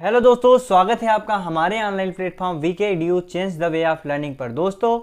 Hello दोस्तों, स्वागत है आपका हमारे online platform VK Edu change the way of learning पर। दोस्तों,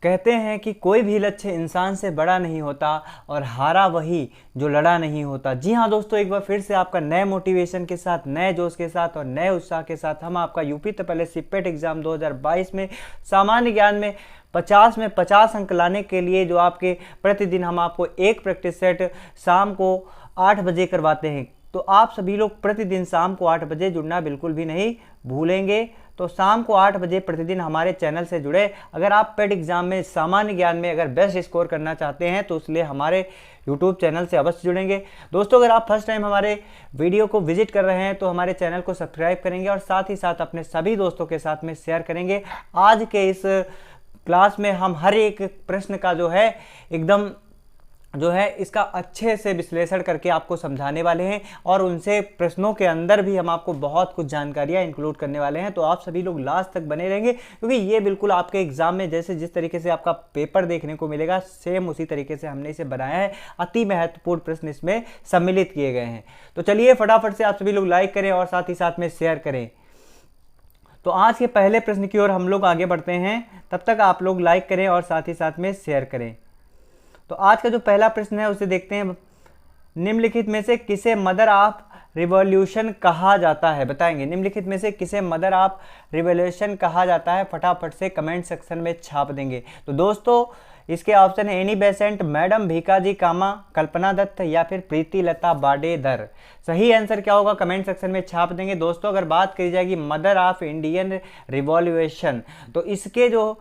कहते हैं कि कोई भी लक्ष्य इंसान से बड़ा नहीं होता और हारा वही जो लड़ा नहीं होता। जी हाँ दोस्तों, एक बार फिर से आपका नए मोटिवेशन के साथ, नए जोश के साथ और नए उत्साह के साथ हम आपका यूपी तो पहले सीपेट एग्जाम 2022 में सामान्य ज्ञान में 50 में 50 अंक लाने के लिए जो आपके प्रतिदिन हम आपको एक प्रैक्टिस सेट शाम को 8 बजे करवाते हैं। तो आप सभी लोग प्रतिदिन शाम को 8 बजे जुड़ना बिल्कुल भी नहीं भूलेंगे। तो शाम को 8 बजे प्रतिदिन हमारे चैनल से जुड़े। अगर आप पेड एग्जाम में सामान्य ज्ञान में अगर बेस्ट स्कोर करना चाहते हैं तो इसलिए हमारे यूट्यूब चैनल से अवश्य जुड़ेंगे। दोस्तों, अगर आप फर्स्ट टाइम हमारे वीडियो को विजिट कर रहे हैं तो हमारे चैनल को सब्सक्राइब करेंगे और साथ ही साथ अपने सभी दोस्तों के साथ में शेयर करेंगे। आज के इस क्लास में हम हर एक प्रश्न का इसका अच्छे से विश्लेषण करके आपको समझाने वाले हैं और उनसे प्रश्नों के अंदर भी हम आपको बहुत कुछ जानकारियां इंक्लूड करने वाले हैं। तो आप सभी लोग लास्ट तक बने रहेंगे क्योंकि ये बिल्कुल आपके एग्जाम में जैसे जिस तरीके से आपका पेपर देखने को मिलेगा सेम उसी तरीके से हमने इसे बनाया है। अति महत्वपूर्ण प्रश्न इसमें सम्मिलित किए गए हैं। तो चलिए फटाफट से आप सभी लोग लाइक करें और साथ ही साथ में शेयर करें। तो आज के पहले प्रश्न की ओर हम लोग आगे बढ़ते हैं, तब तक आप लोग लाइक करें और साथ ही साथ में शेयर करें। तो आज का जो पहला प्रश्न है उसे देखते हैं। निम्नलिखित में से किसे मदर ऑफ रिवॉल्यूशन कहा जाता है, बताएंगे। निम्नलिखित में से किसे मदर ऑफ रिवॉल्यूशन कहा जाता है, फटाफट से कमेंट सेक्शन में छाप देंगे। तो दोस्तों, इसके ऑप्शन है एनी बेसेंट, मैडम भीकाजी कामा, कल्पना दत्त या फिर प्रीति लता बाडेदर। सही आंसर क्या होगा कमेंट सेक्शन में छाप देंगे। दोस्तों, अगर बात करी जाएगी मदर ऑफ इंडियन रिवॉल्यूशन तो इसके जो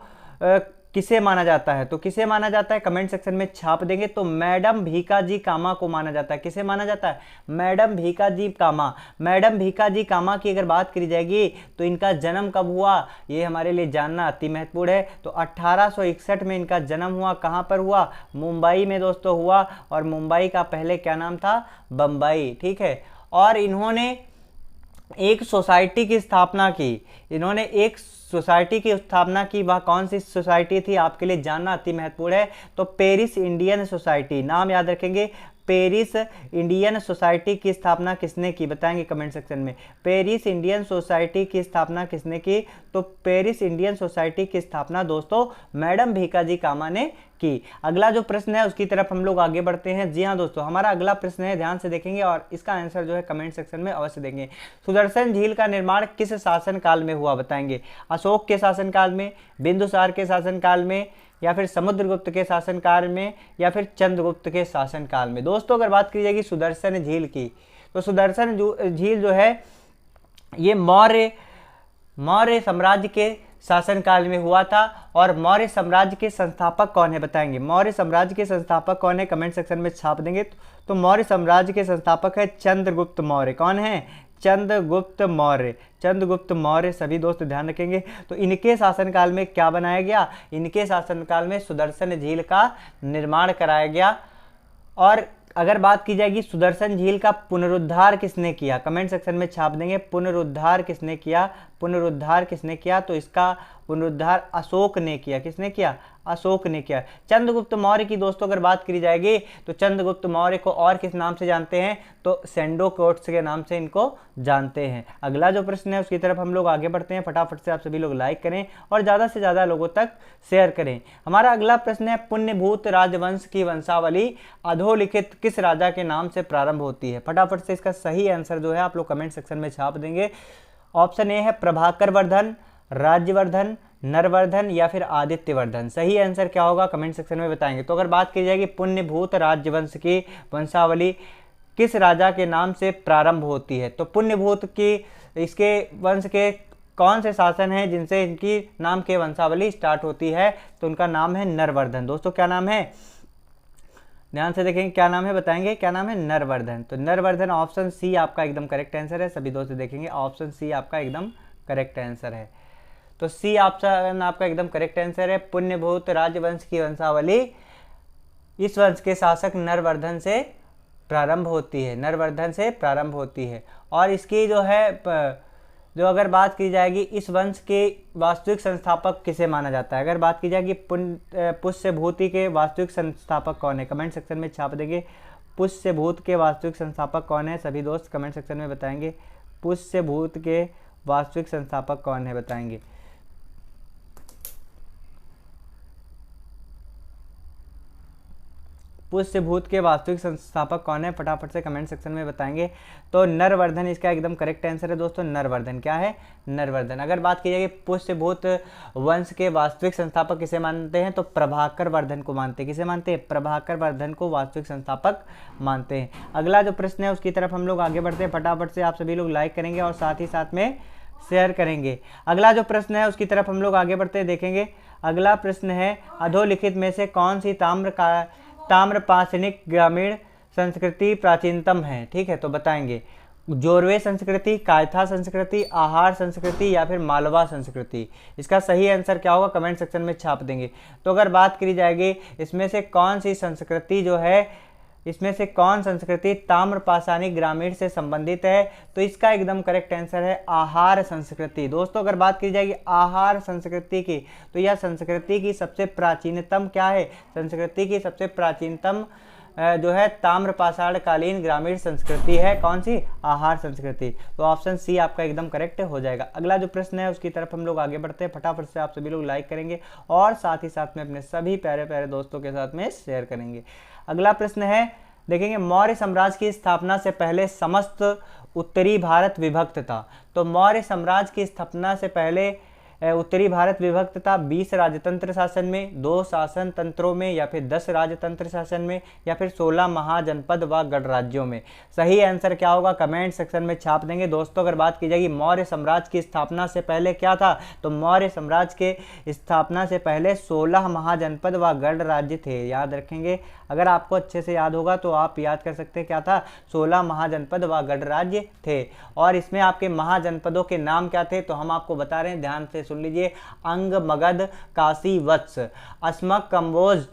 किसे माना जाता है, तो किसे माना जाता है कमेंट सेक्शन में छाप देंगे। तो मैडम भीकाजी कामा को माना जाता है। किसे माना जाता है? मैडम भीकाजी कामा। मैडम भीकाजी कामा की अगर बात करी जाएगी तो इनका जन्म कब हुआ, ये हमारे लिए जानना अति महत्वपूर्ण है। तो 1861 में इनका जन्म हुआ। कहाँ पर हुआ? मुंबई में दोस्तों हुआ। और मुंबई का पहले क्या नाम था? बम्बई। ठीक है। और इन्होंने एक सोसाइटी की स्थापना की। इन्होंने एक सोसाइटी की स्थापना की। वह कौन सी सोसाइटी थी आपके लिए जानना अति महत्वपूर्ण है। तो पेरिस इंडियन सोसाइटी, नाम याद रखेंगे। पेरिस इंडियन सोसाइटी की स्थापना किसने की, बताएंगे कमेंट सेक्शन में। पेरिस इंडियन सोसाइटी की स्थापना किसने की? तो पेरिस इंडियन सोसाइटी की स्थापना दोस्तों मैडम भीकाजी कामा ने की। अगला जो प्रश्न है उसकी तरफ हम लोग आगे बढ़ते हैं। जी हाँ दोस्तों, हमारा अगला प्रश्न है, ध्यान से देखेंगे और इसका आंसर जो है कमेंट सेक्शन में अवश्य देंगे। सुदर्शन झील का निर्माण किस शासन काल में हुआ, बताएंगे। अशोक के शासनकाल में, बिंदुसार के शासनकाल में या फिर समुद्रगुप्त के शासनकाल में या फिर चंद्रगुप्त के शासनकाल में। दोस्तों, अगर बात की जाएगी सुदर्शन झील की तो सुदर्शन झील जो है ये मौर्य साम्राज्य के शासनकाल में हुआ था। और मौर्य साम्राज्य के संस्थापक कौन है, बताएंगे। मौर्य साम्राज्य के संस्थापक कौन है कमेंट सेक्शन में छाप देंगे। तो मौर्य साम्राज्य के संस्थापक है चंद्रगुप्त मौर्य। कौन है? चंद्रगुप्त मौर्य। चंद्रगुप्त मौर्य सभी दोस्त ध्यान रखेंगे। तो इनके शासनकाल में क्या बनाया गया? इनके शासनकाल में सुदर्शन झील का निर्माण कराया गया। और अगर बात की जाएगी सुदर्शन झील का पुनरुद्धार किसने किया, कमेंट सेक्शन में छाप देंगे। पुनरुद्धार किसने किया? पुनरुद्धार किसने किया? तो इसका पुनरुद्धार अशोक ने किया। किसने किया? अशोक ने किया। चंद्रगुप्त मौर्य की दोस्तों अगर बात करी जाएगी तो चंद्रगुप्त मौर्य को और किस नाम से जानते हैं? तो सेंडो कोट्स के नाम से इनको जानते हैं। अगला जो प्रश्न है उसकी तरफ हम लोग आगे बढ़ते हैं। फटाफट से आप सभी लोग लाइक करें और ज़्यादा से ज़्यादा लोगों तक शेयर करें। हमारा अगला प्रश्न है, पुण्यभूत राजवंश की वंशावली अधोलिखित किस राजा के नाम से प्रारंभ होती है? फटाफट से इसका सही आंसर जो है आप लोग कमेंट सेक्शन में छाप देंगे। ऑप्शन ए है प्रभाकर वर्धन, राज्यवर्धन, नरवर्धन या फिर आदित्यवर्धन। सही आंसर क्या होगा कमेंट सेक्शन में बताएंगे। तो अगर बात की जाएगी पुण्यभूत राजवंश की वंशावली किस राजा के नाम से प्रारंभ होती है, तो पुण्यभूत की इसके वंश के कौन से शासन हैं जिनसे इनकी नाम के वंशावली स्टार्ट होती है? तो उनका नाम है नरवर्धन। दोस्तों, क्या नाम है? ध्यान से देखेंगे क्या नाम है, बताएंगे क्या नाम है? नरवर्धन। तो नरवर्धन ऑप्शन सी आपका एकदम करेक्ट आंसर है। सभी दोस्त देखेंगे ऑप्शन सी आपका एकदम करेक्ट आंसर है। तो सी ऑप्शन आपका एकदम करेक्ट आंसर है। पुण्यभूत राजवंश की वंशावली इस वंश के शासक नरवर्धन से प्रारंभ होती है। नरवर्धन से प्रारंभ होती है। और इसकी जो अगर बात की जाएगी इस वंश के वास्तविक संस्थापक किसे माना जाता है? अगर बात की जाएगी पुष्यभूति के वास्तविक संस्थापक कौन है? कमेंट सेक्शन में छाप देंगे। पुष्यभूत के वास्तविक संस्थापक कौन है? सभी दोस्त कमेंट सेक्शन में बताएंगे। पुष्य भूत के वास्तविक संस्थापक कौन है, बताएंगे। पुष्य भूत के वास्तविक संस्थापक कौन है, फटाफट से कमेंट सेक्शन में बताएंगे। तो नरवर्धन इसका एकदम करेक्ट आंसर है दोस्तों, नरवर्धन। क्या है, नरवर्धन। अगर बात की जाएगी पुष्य भूत वंश के वास्तविक संस्थापक किसे मानते हैं, तो प्रभाकर वर्धन को मानते हैं। किसे मानते हैं, प्रभाकर वर्धन को वास्तविक संस्थापक मानते हैं। अगला जो प्रश्न है उसकी तरफ हम लोग आगे बढ़ते हैं। फटाफट से आप सभी लोग लाइक करेंगे और साथ ही साथ में शेयर करेंगे। अगला जो प्रश्न है उसकी तरफ हम लोग आगे बढ़ते हैं, देखेंगे। अगला प्रश्न है, अधोलिखित में से कौन सी ताम्रपाषाणिक ग्रामीण संस्कृति प्राचीनतम है। ठीक है, तो बताएंगे। जोरवे संस्कृति, कायथा संस्कृति, आहार संस्कृति या फिर मालवा संस्कृति। इसका सही आंसर क्या होगा, कमेंट सेक्शन में छाप देंगे। तो अगर बात करी जाएगी इसमें से कौन सी संस्कृति जो है, इसमें से कौन संस्कृति ताम्रपाषाणिक ग्रामीण से संबंधित है, तो इसका एकदम करेक्ट आंसर है आहार संस्कृति। दोस्तों अगर बात की जाएगी आहार संस्कृति की, तो यह संस्कृति की सबसे प्राचीनतम क्या है, संस्कृति की सबसे प्राचीनतम जो है ताम्रपाषाण कालीन ग्रामीण संस्कृति है। कौन सी, आहार संस्कृति। तो ऑप्शन सी आपका एकदम करेक्ट हो जाएगा। अगला जो प्रश्न है उसकी तरफ हम लोग आगे बढ़ते हैं। फटाफट से आप सभी लोग लाइक करेंगे और साथ ही साथ में अपने सभी प्यारे प्यारे दोस्तों के साथ में शेयर करेंगे। अगला प्रश्न है, देखेंगे। मौर्य साम्राज्य की स्थापना से पहले समस्त उत्तरी भारत विभक्त था। तो मौर्य साम्राज्य की स्थापना से पहले उत्तरी भारत विभक्त था 20 राजतंत्र शासन में, 2 शासन तंत्रों में, या फिर 10 राजतंत्र शासन में, या फिर 16 महाजनपद व गणराज्यों में। सही आंसर क्या होगा, कमेंट सेक्शन में छाप देंगे। दोस्तों अगर बात की जाएगी मौर्य साम्राज्य की स्थापना से पहले क्या था, तो मौर्य साम्राज्य के स्थापना से पहले 16 महाजनपद व गणराज्य थे। याद रखेंगे, अगर आपको अच्छे से याद होगा तो आप याद कर सकते हैं क्या था, 16 महाजनपद व गणराज्य थे। और इसमें आपके महाजनपदों के नाम क्या थे, तो हम आपको बता रहे हैं, ध्यान से सुन लीजिए। अंग, मगध, काशी, वत्स, अस्मक, कंबोज,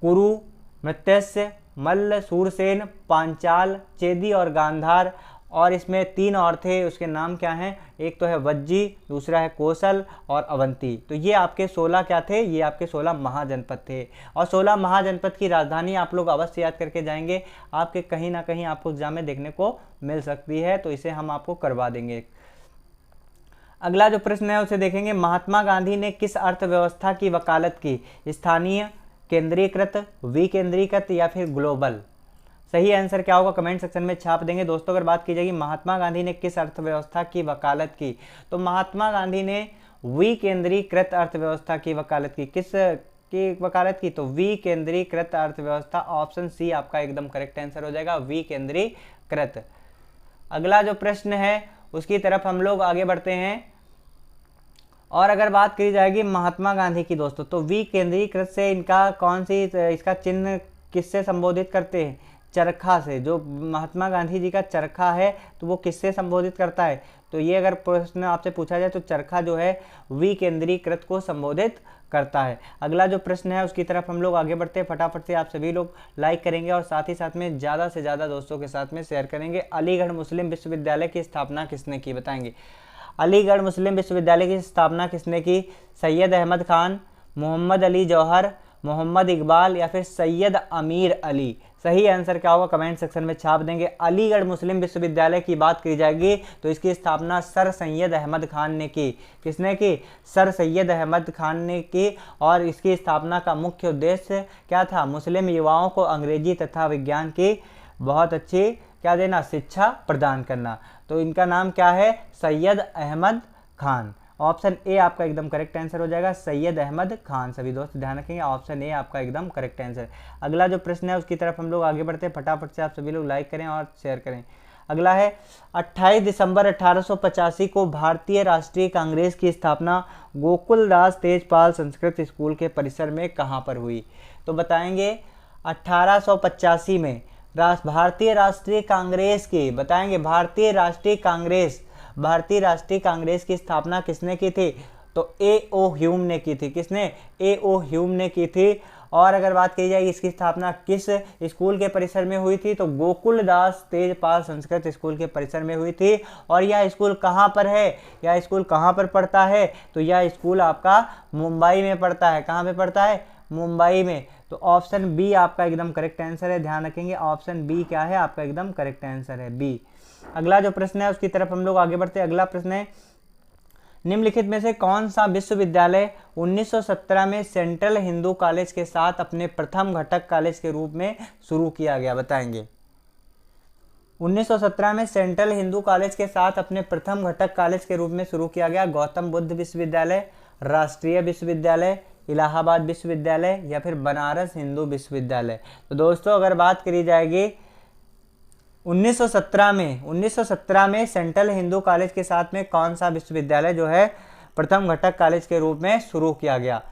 कुरु, मृत्युस्य, मल्ल, सूरसेन, पांचाल, चेदी और गांधार। और इसमें 3 और थे, उसके नाम क्या हैं, एक तो है वज्जी, दूसरा है कौशल और अवंती। तो ये आपके 16 क्या थे, ये आपके 16 महाजनपद थे। और 16 महाजनपद की राजधानी आप लोग अवश्य याद करके जाएंगे, आपके कहीं ना कहीं आपको एग्जाम में देखने को मिल सकती है, तो इसे हम आपको करवा देंगे। अगला जो प्रश्न है उसे देखेंगे। महात्मा गांधी ने किस अर्थव्यवस्था की वकालत की, स्थानीय, केंद्रीकृत, विकेंद्रीकृत या फिर ग्लोबल। सही आंसर क्या होगा, कमेंट सेक्शन में छाप देंगे। दोस्तों अगर बात की जाएगी महात्मा गांधी ने किस अर्थव्यवस्था की वकालत की, तो महात्मा गांधी ने विकेंद्रीकृत अर्थव्यवस्था की वकालत की। किस की वकालत की, तो विकेंद्रीकृत अर्थव्यवस्था। ऑप्शन सी आपका एकदम करेक्ट आंसर हो जाएगा, विकेंद्रीकृत। अगला जो प्रश्न है उसकी तरफ हम लोग आगे बढ़ते हैं। और अगर बात करी जाएगी महात्मा गांधी की दोस्तों, तो विकेंद्रीकृत से इनका कौन सी, इसका चिन्ह किससे संबोधित करते हैं, चरखा से। जो महात्मा गांधी जी का चरखा है तो वो किससे संबोधित करता है, तो ये अगर प्रश्न आपसे पूछा जाए तो चरखा जो है विकेंद्रीकृत को संबोधित करता है। अगला जो प्रश्न है उसकी तरफ हम लोग आगे बढ़ते हैं। फटाफट से आप सभी लोग लाइक करेंगे और साथ ही साथ में ज़्यादा से ज़्यादा दोस्तों के साथ में शेयर करेंगे। अलीगढ़ मुस्लिम विश्वविद्यालय की स्थापना किसने की, बताएंगे। अलीगढ़ मुस्लिम विश्वविद्यालय की स्थापना किसने की, सैयद अहमद खान, मोहम्मद अली जौहर, मोहम्मद इकबाल या फिर सैयद अमीर अली। सही आंसर क्या होगा, कमेंट सेक्शन में छाप देंगे। अलीगढ़ मुस्लिम विश्वविद्यालय की बात की जाएगी तो इसकी स्थापना सर सैयद अहमद खान ने की। किसने की, सर सैयद अहमद खान ने की। और इसकी स्थापना का मुख्य उद्देश्य क्या था, मुस्लिम युवाओं को अंग्रेजी तथा विज्ञान की बहुत अच्छी क्या देना, शिक्षा प्रदान करना। तो इनका नाम क्या है, सैयद अहमद खान। ऑप्शन ए आपका एकदम करेक्ट आंसर हो जाएगा, सैयद अहमद खान। सभी दोस्त ध्यान रखेंगे, ऑप्शन ए आपका एकदम करेक्ट आंसर। अगला जो प्रश्न है उसकी तरफ हम लोग आगे बढ़ते हैं। फटाफट से आप सभी लोग लाइक करें और शेयर करें। अगला है 28 दिसंबर 1885 को भारतीय राष्ट्रीय कांग्रेस की स्थापना गोकुलदास तेजपाल संस्कृत स्कूल के परिसर में कहाँ पर हुई, तो बताएंगे 1885 में भारतीय राष्ट्रीय कांग्रेस की, बताएंगे भारतीय राष्ट्रीय कांग्रेस की स्थापना किसने की थी, तो ए.ओ. ह्यूम ने की थी। किसने, ए.ओ. ह्यूम ने की थी। और अगर बात की जाए इसकी स्थापना किस स्कूल के परिसर में हुई थी, तो गोकुलदास तेजपाल संस्कृत स्कूल के परिसर में हुई थी। और यह स्कूल कहाँ पर है, यह स्कूल कहाँ पर पढ़ता है, तो यह स्कूल आपका मुंबई में पढ़ता है। कहाँ पे पढ़ता है, मुंबई में। तो ऑप्शन बी आपका एकदम करेक्ट आंसर है, ध्यान रखेंगे। ऑप्शन बी क्या है, आपका एकदम करेक्ट आंसर है बी। अगला जो प्रश्न है उसकी तरफ हम लोग आगे बढ़ते हैं। अगला प्रश्न है, निम्नलिखित में से कौन सा विश्वविद्यालय 1917 में सेंट्रल हिंदू कॉलेज के साथ अपने प्रथम घटक कॉलेज के रूप में शुरू किया गया, बताएंगे। 1917 में सेंट्रल हिंदू कॉलेज के साथ अपने प्रथम घटक कॉलेज के रूप में शुरू किया गया। गौतम बुद्ध विश्वविद्यालय, राष्ट्रीय विश्वविद्यालय, इलाहाबाद विश्वविद्यालय या फिर बनारस हिंदू विश्वविद्यालय। तो दोस्तों अगर बात करी जाएगी 1917 में सेंट्रल हिंदू कॉलेज के साथ में कौन सा विश्वविद्यालय जो है प्रथम घटक कॉलेज के रूप में शुरू किया गया,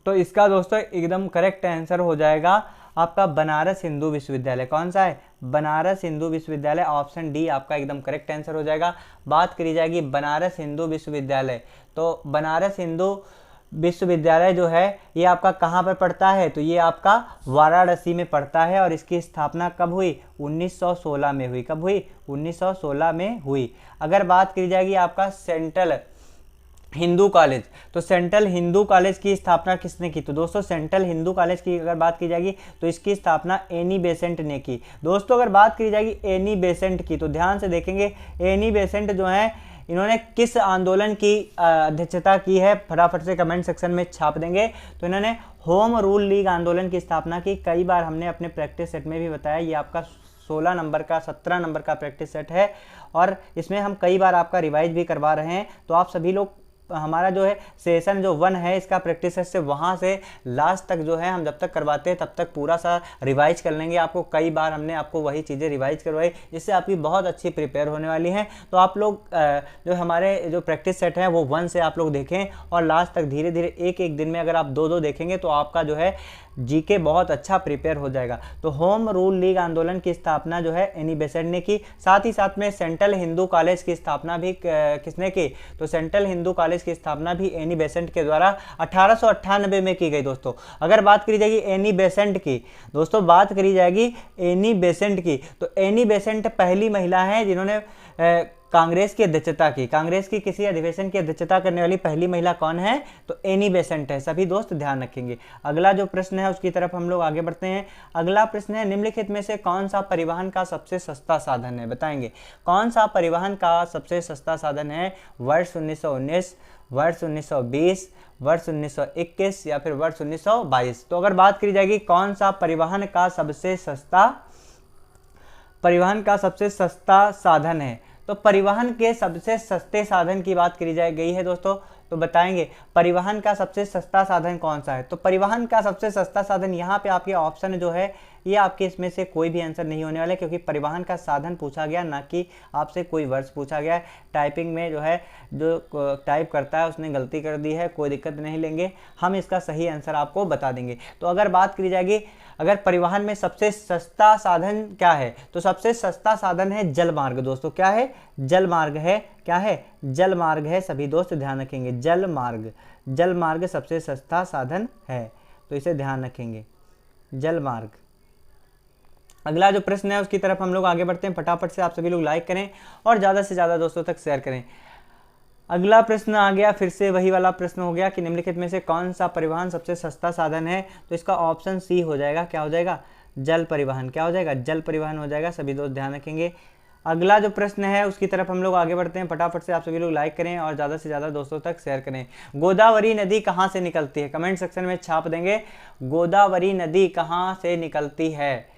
तो इसका दोस्तों एकदम करेक्ट आंसर हो जाएगा आपका बनारस हिंदू विश्वविद्यालय। कौन सा है? बनारस हिंदू विश्वविद्यालय, ऑप्शन डी आपका एकदम करेक्ट आंसर हो जाएगा। बात करी जाएगी बनारस हिंदू विश्वविद्यालय, तो बनारस हिंदू विश्वविद्यालय जो है ये आपका कहाँ पर पड़ता है? तो ये आपका वाराणसी में पड़ता है और इसकी स्थापना कब हुई? 1916 में हुई। कब हुई? 1916 में हुई। अगर बात की जाएगी आपका सेंट्रल हिंदू कॉलेज, तो सेंट्रल हिंदू कॉलेज की स्थापना किसने की? तो दोस्तों सेंट्रल हिंदू कॉलेज की अगर बात की जाएगी तो इसकी स्थापना एनी बेसेंट ने की। दोस्तों अगर बात की जाएगी एनी बेसेंट की, तो ध्यान से देखेंगे एनी बेसेंट जो है इन्होंने किस आंदोलन की अध्यक्षता की है, फटाफट से कमेंट सेक्शन में छाप देंगे। तो इन्होंने होम रूल लीग आंदोलन की स्थापना की। कई बार हमने अपने प्रैक्टिस सेट में भी बताया, ये आपका 16 नंबर का 17 नंबर का प्रैक्टिस सेट है और इसमें हम कई बार आपका रिवाइज भी करवा रहे हैं। तो आप सभी लोग हमारा जो है सेशन जो 1 है इसका प्रैक्टिस सेट से वहाँ से लास्ट तक जो है हम जब तक करवाते हैं तब तक पूरा सा रिवाइज कर लेंगे। आपको कई बार हमने आपको वही चीज़ें रिवाइज करवाई, इससे आपकी बहुत अच्छी प्रिपेयर होने वाली हैं। तो आप लोग जो हमारे जो प्रैक्टिस सेट है वो 1 से आप लोग देखें और लास्ट तक धीरे धीरे एक दिन में अगर आप 2 देखेंगे तो आपका जो है जीके बहुत अच्छा प्रिपेयर हो जाएगा। तो होम रूल लीग आंदोलन की स्थापना जो है एनी बेसेंट ने की। साथ ही साथ में सेंट्रल हिंदू कॉलेज की स्थापना भी किसने की? तो सेंट्रल हिंदू कॉलेज की स्थापना भी एनी बेसेंट के द्वारा 1898 में की गई। दोस्तों अगर बात करी जाएगी एनी बेसेंट की, दोस्तों बात करी जाएगी एनी बेसेंट की, तो एनी बेसेंट पहली महिला है जिन्होंने कांग्रेस की अध्यक्षता की। कांग्रेस की किसी अधिवेशन की अध्यक्षता करने वाली पहली महिला कौन है? तो एनी बेसेंट है। सभी दोस्त ध्यान रखेंगे। अगला जो प्रश्न है उसकी तरफ हम लोग आगे बढ़ते हैं। अगला प्रश्न है, निम्नलिखित में से कौन सा परिवहन का सबसे सस्ता साधन है? बताएंगे कौन सा परिवहन का सबसे सस्ता साधन है? वर्ष 1919, वर्ष 1920, वर्ष 1921 या फिर वर्ष 1922। तो अगर बात करी जाएगी कौन सा परिवहन का सबसे सस्ता साधन है, तो परिवहन के सबसे सस्ते साधन की बात करी गई है दोस्तों। तो बताएंगे परिवहन का सबसे सस्ता साधन कौन सा है? तो परिवहन का सबसे सस्ता साधन यहाँ पे आपके ऑप्शन जो है ये आपके इसमें से कोई भी आंसर नहीं होने वाला, क्योंकि परिवहन का साधन पूछा गया, ना कि आपसे कोई वर्ष पूछा गया है। टाइपिंग में जो है जो टाइप करता है उसने गलती कर दी है, कोई दिक्कत नहीं लेंगे, हम इसका सही आंसर आपको बता देंगे। तो अगर बात करी जाएगी अगर परिवहन में सबसे सस्ता साधन क्या है, तो सबसे सस्ता साधन है जल मार्ग। दोस्तों क्या है? जल मार्ग है। क्या है? जल मार्ग है। सभी दोस्त ध्यान रखेंगे, जल मार्ग सबसे सस्ता साधन है, तो इसे ध्यान रखेंगे, जल मार्ग। अगला जो प्रश्न है उसकी तरफ हम लोग आगे बढ़ते हैं। फटाफट से आप सभी लोग लाइक करें और ज़्यादा से ज़्यादा दोस्तों तक शेयर करें। अगला प्रश्न आ गया, फिर से वही वाला प्रश्न हो गया कि निम्नलिखित में से कौन सा परिवहन सबसे सस्ता साधन है? तो इसका ऑप्शन सी हो जाएगा। क्या हो जाएगा? जल परिवहन। क्या हो जाएगा? जल परिवहन हो जाएगा। सभी दोस्त ध्यान रखेंगे। अगला जो प्रश्न है उसकी तरफ हम लोग आगे बढ़ते हैं। फटाफट से आप सभी लोग लाइक करें और ज़्यादा से ज़्यादा दोस्तों तक शेयर करें। गोदावरी नदी कहाँ से निकलती है? कमेंट सेक्शन में छाप देंगे, गोदावरी नदी कहाँ से निकलती है?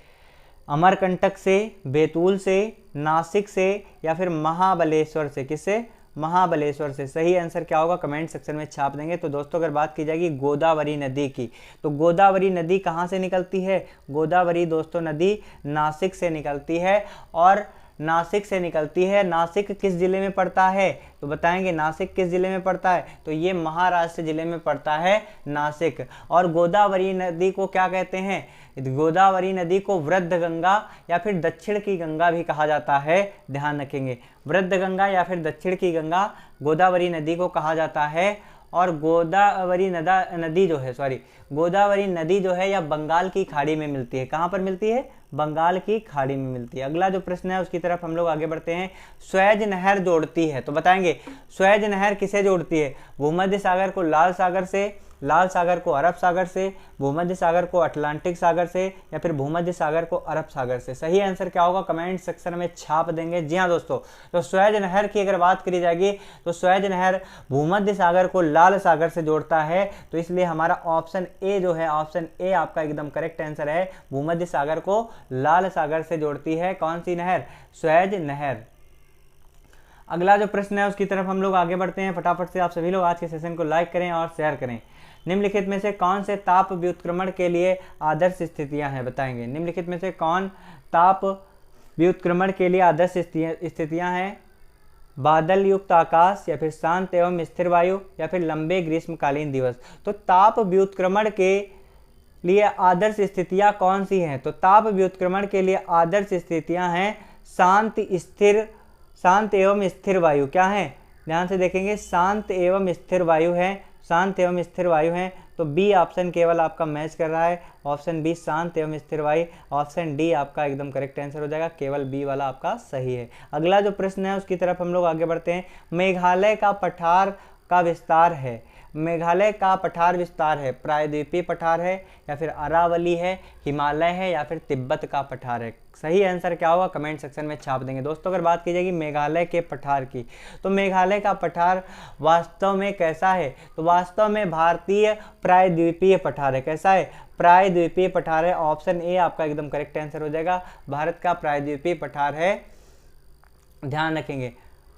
अमरकंटक से, बैतूल से, नासिक से या फिर महाबलेश्वर से? किससे? महाबलेश्वर से। सही आंसर क्या होगा? कमेंट सेक्शन में छाप देंगे। तो दोस्तों अगर बात की जाएगी गोदावरी नदी की, तो गोदावरी नदी कहाँ से निकलती है? गोदावरी दोस्तों नदी नासिक से निकलती है और नासिक से निकलती है। नासिक किस जिले में पड़ता है? तो बताएंगे नासिक किस जिले में पड़ता है? तो ये महाराष्ट्र जिले में पड़ता है नासिक। और गोदावरी नदी को क्या कहते हैं? गोदावरी नदी को वृद्ध गंगा या फिर दक्षिण की गंगा भी कहा जाता है। ध्यान रखेंगे, वृद्ध गंगा या फिर दक्षिण की गंगा गोदावरी नदी को कहा जाता है। और गोदावरी नदी जो है या बंगाल की खाड़ी में मिलती है। कहाँ पर मिलती है? बंगाल की खाड़ी में मिलती है। अगला जो प्रश्न है उसकी तरफ हम लोग आगे बढ़ते हैं। स्वेज नहर जोड़ती है, तो बताएंगे स्वेज नहर किसे जोड़ती है? भूमध्य सागर को लाल सागर से लाल सागर को अरब सागर से, भूमध्य सागर को अटलांटिक सागर से, या फिर भूमध्य सागर को अरब सागर से? सही आंसर क्या होगा कमेंट सेक्शन में छाप देंगे। जी हाँ दोस्तों, तो स्वेज नहर की अगर बात करी जाएगी तो स्वेज नहर भूमध्य सागर को लाल सागर से जोड़ता है, तो इसलिए हमारा ऑप्शन ए जो है, ऑप्शन ए आपका एकदम करेक्ट आंसर है। भूमध्य सागर को लाल सागर से जोड़ती है कौन सी नहर? स्वेज नहर। अगला जो प्रश्न है उसकी तरफ हम लोग आगे बढ़ते हैं। फटाफट से आप सभी लोग आज के सेशन को लाइक करें और शेयर करें। निम्नलिखित में से कौन से ताप व्युत्क्रमण के लिए आदर्श स्थितियां हैं? बताएंगे। निम्नलिखित में से कौन ताप व्युत्क्रमण के लिए आदर्श स्थितियां हैं? बादल युक्त आकाश, या फिर शांत एवं स्थिर वायु, या फिर लंबे ग्रीष्मकालीन दिवस? तो ताप व्युत्क्रमण के लिए आदर्श स्थितियां कौन सी हैं? तो ताप व्युत्क्रमण के लिए आदर्श स्थितियां हैं शांत एवं स्थिर वायु। क्या है? ध्यान से देखेंगे, शांत एवं स्थिर वायु है, शांत एवं स्थिर वायु है। तो बी ऑप्शन केवल आपका मैच कर रहा है, ऑप्शन बी शांत एवं स्थिर वायु। ऑप्शन डी आपका एकदम करेक्ट आंसर हो जाएगा, केवल बी वाला आपका सही है। अगला जो प्रश्न है उसकी तरफ हम लोग आगे बढ़ते हैं। मेघालय का पठार का विस्तार है, मेघालय का पठार विस्तार है, प्रायद्वीपीय पठार है, या फिर अरावली है, हिमालय है, या फिर तिब्बत का पठार है? सही आंसर क्या होगा कमेंट सेक्शन में छाप देंगे। दोस्तों अगर बात की जाएगी मेघालय के पठार की, तो मेघालय का पठार वास्तव में कैसा है? तो वास्तव में भारतीय प्रायद्वीपीय पठार है। कैसा है? प्रायद्वीपीय पठार है। ऑप्शन ए आपका एकदम करेक्ट आंसर हो जाएगा, भारत का प्रायद्वीपीय पठार है। ध्यान रखेंगे,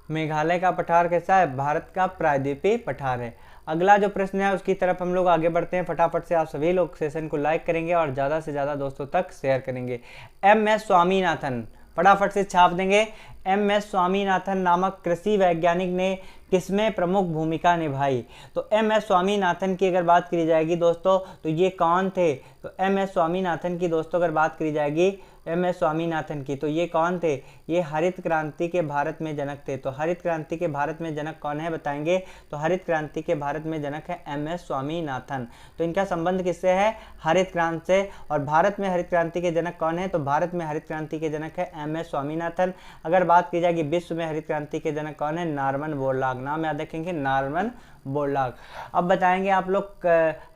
मेघालय का पठार कैसा है? भारत का प्रायद्वीपीय पठार है। अगला जो प्रश्न है उसकी तरफ हम लोग आगे बढ़ते हैं। फटाफट से आप सभी लोग सेशन को लाइक करेंगे और ज़्यादा से ज़्यादा दोस्तों तक शेयर करेंगे। एम.एस. स्वामीनाथन, फटाफट से छाप देंगे। एम.एस. स्वामीनाथन नामक कृषि वैज्ञानिक ने किसमें प्रमुख भूमिका निभाई? तो एम.एस. स्वामीनाथन की अगर बात करी जाएगी दोस्तों तो ये कौन थे? तो एम.एस. स्वामीनाथन की दोस्तों अगर बात करी जाएगी एम.एस. स्वामीनाथन की, तो ये कौन थे? ये हरित क्रांति के भारत में जनक थे। तो हरित क्रांति के भारत में जनक कौन है बताएंगे? तो हरित क्रांति के भारत में जनक है एम.एस. स्वामीनाथन। तो इनका संबंध किससे है? हरित क्रांति से। और भारत में हरित क्रांति के जनक कौन है? तो भारत में हरित क्रांति के जनक है एम.एस. स्वामीनाथन। अगर बात की जाएगी विश्व में हरित क्रांति के जनक कौन है? Norman Borlaug. नाम याद रखेंगे, नॉर्मन बोरलॉग। अब बताएंगे आप लोग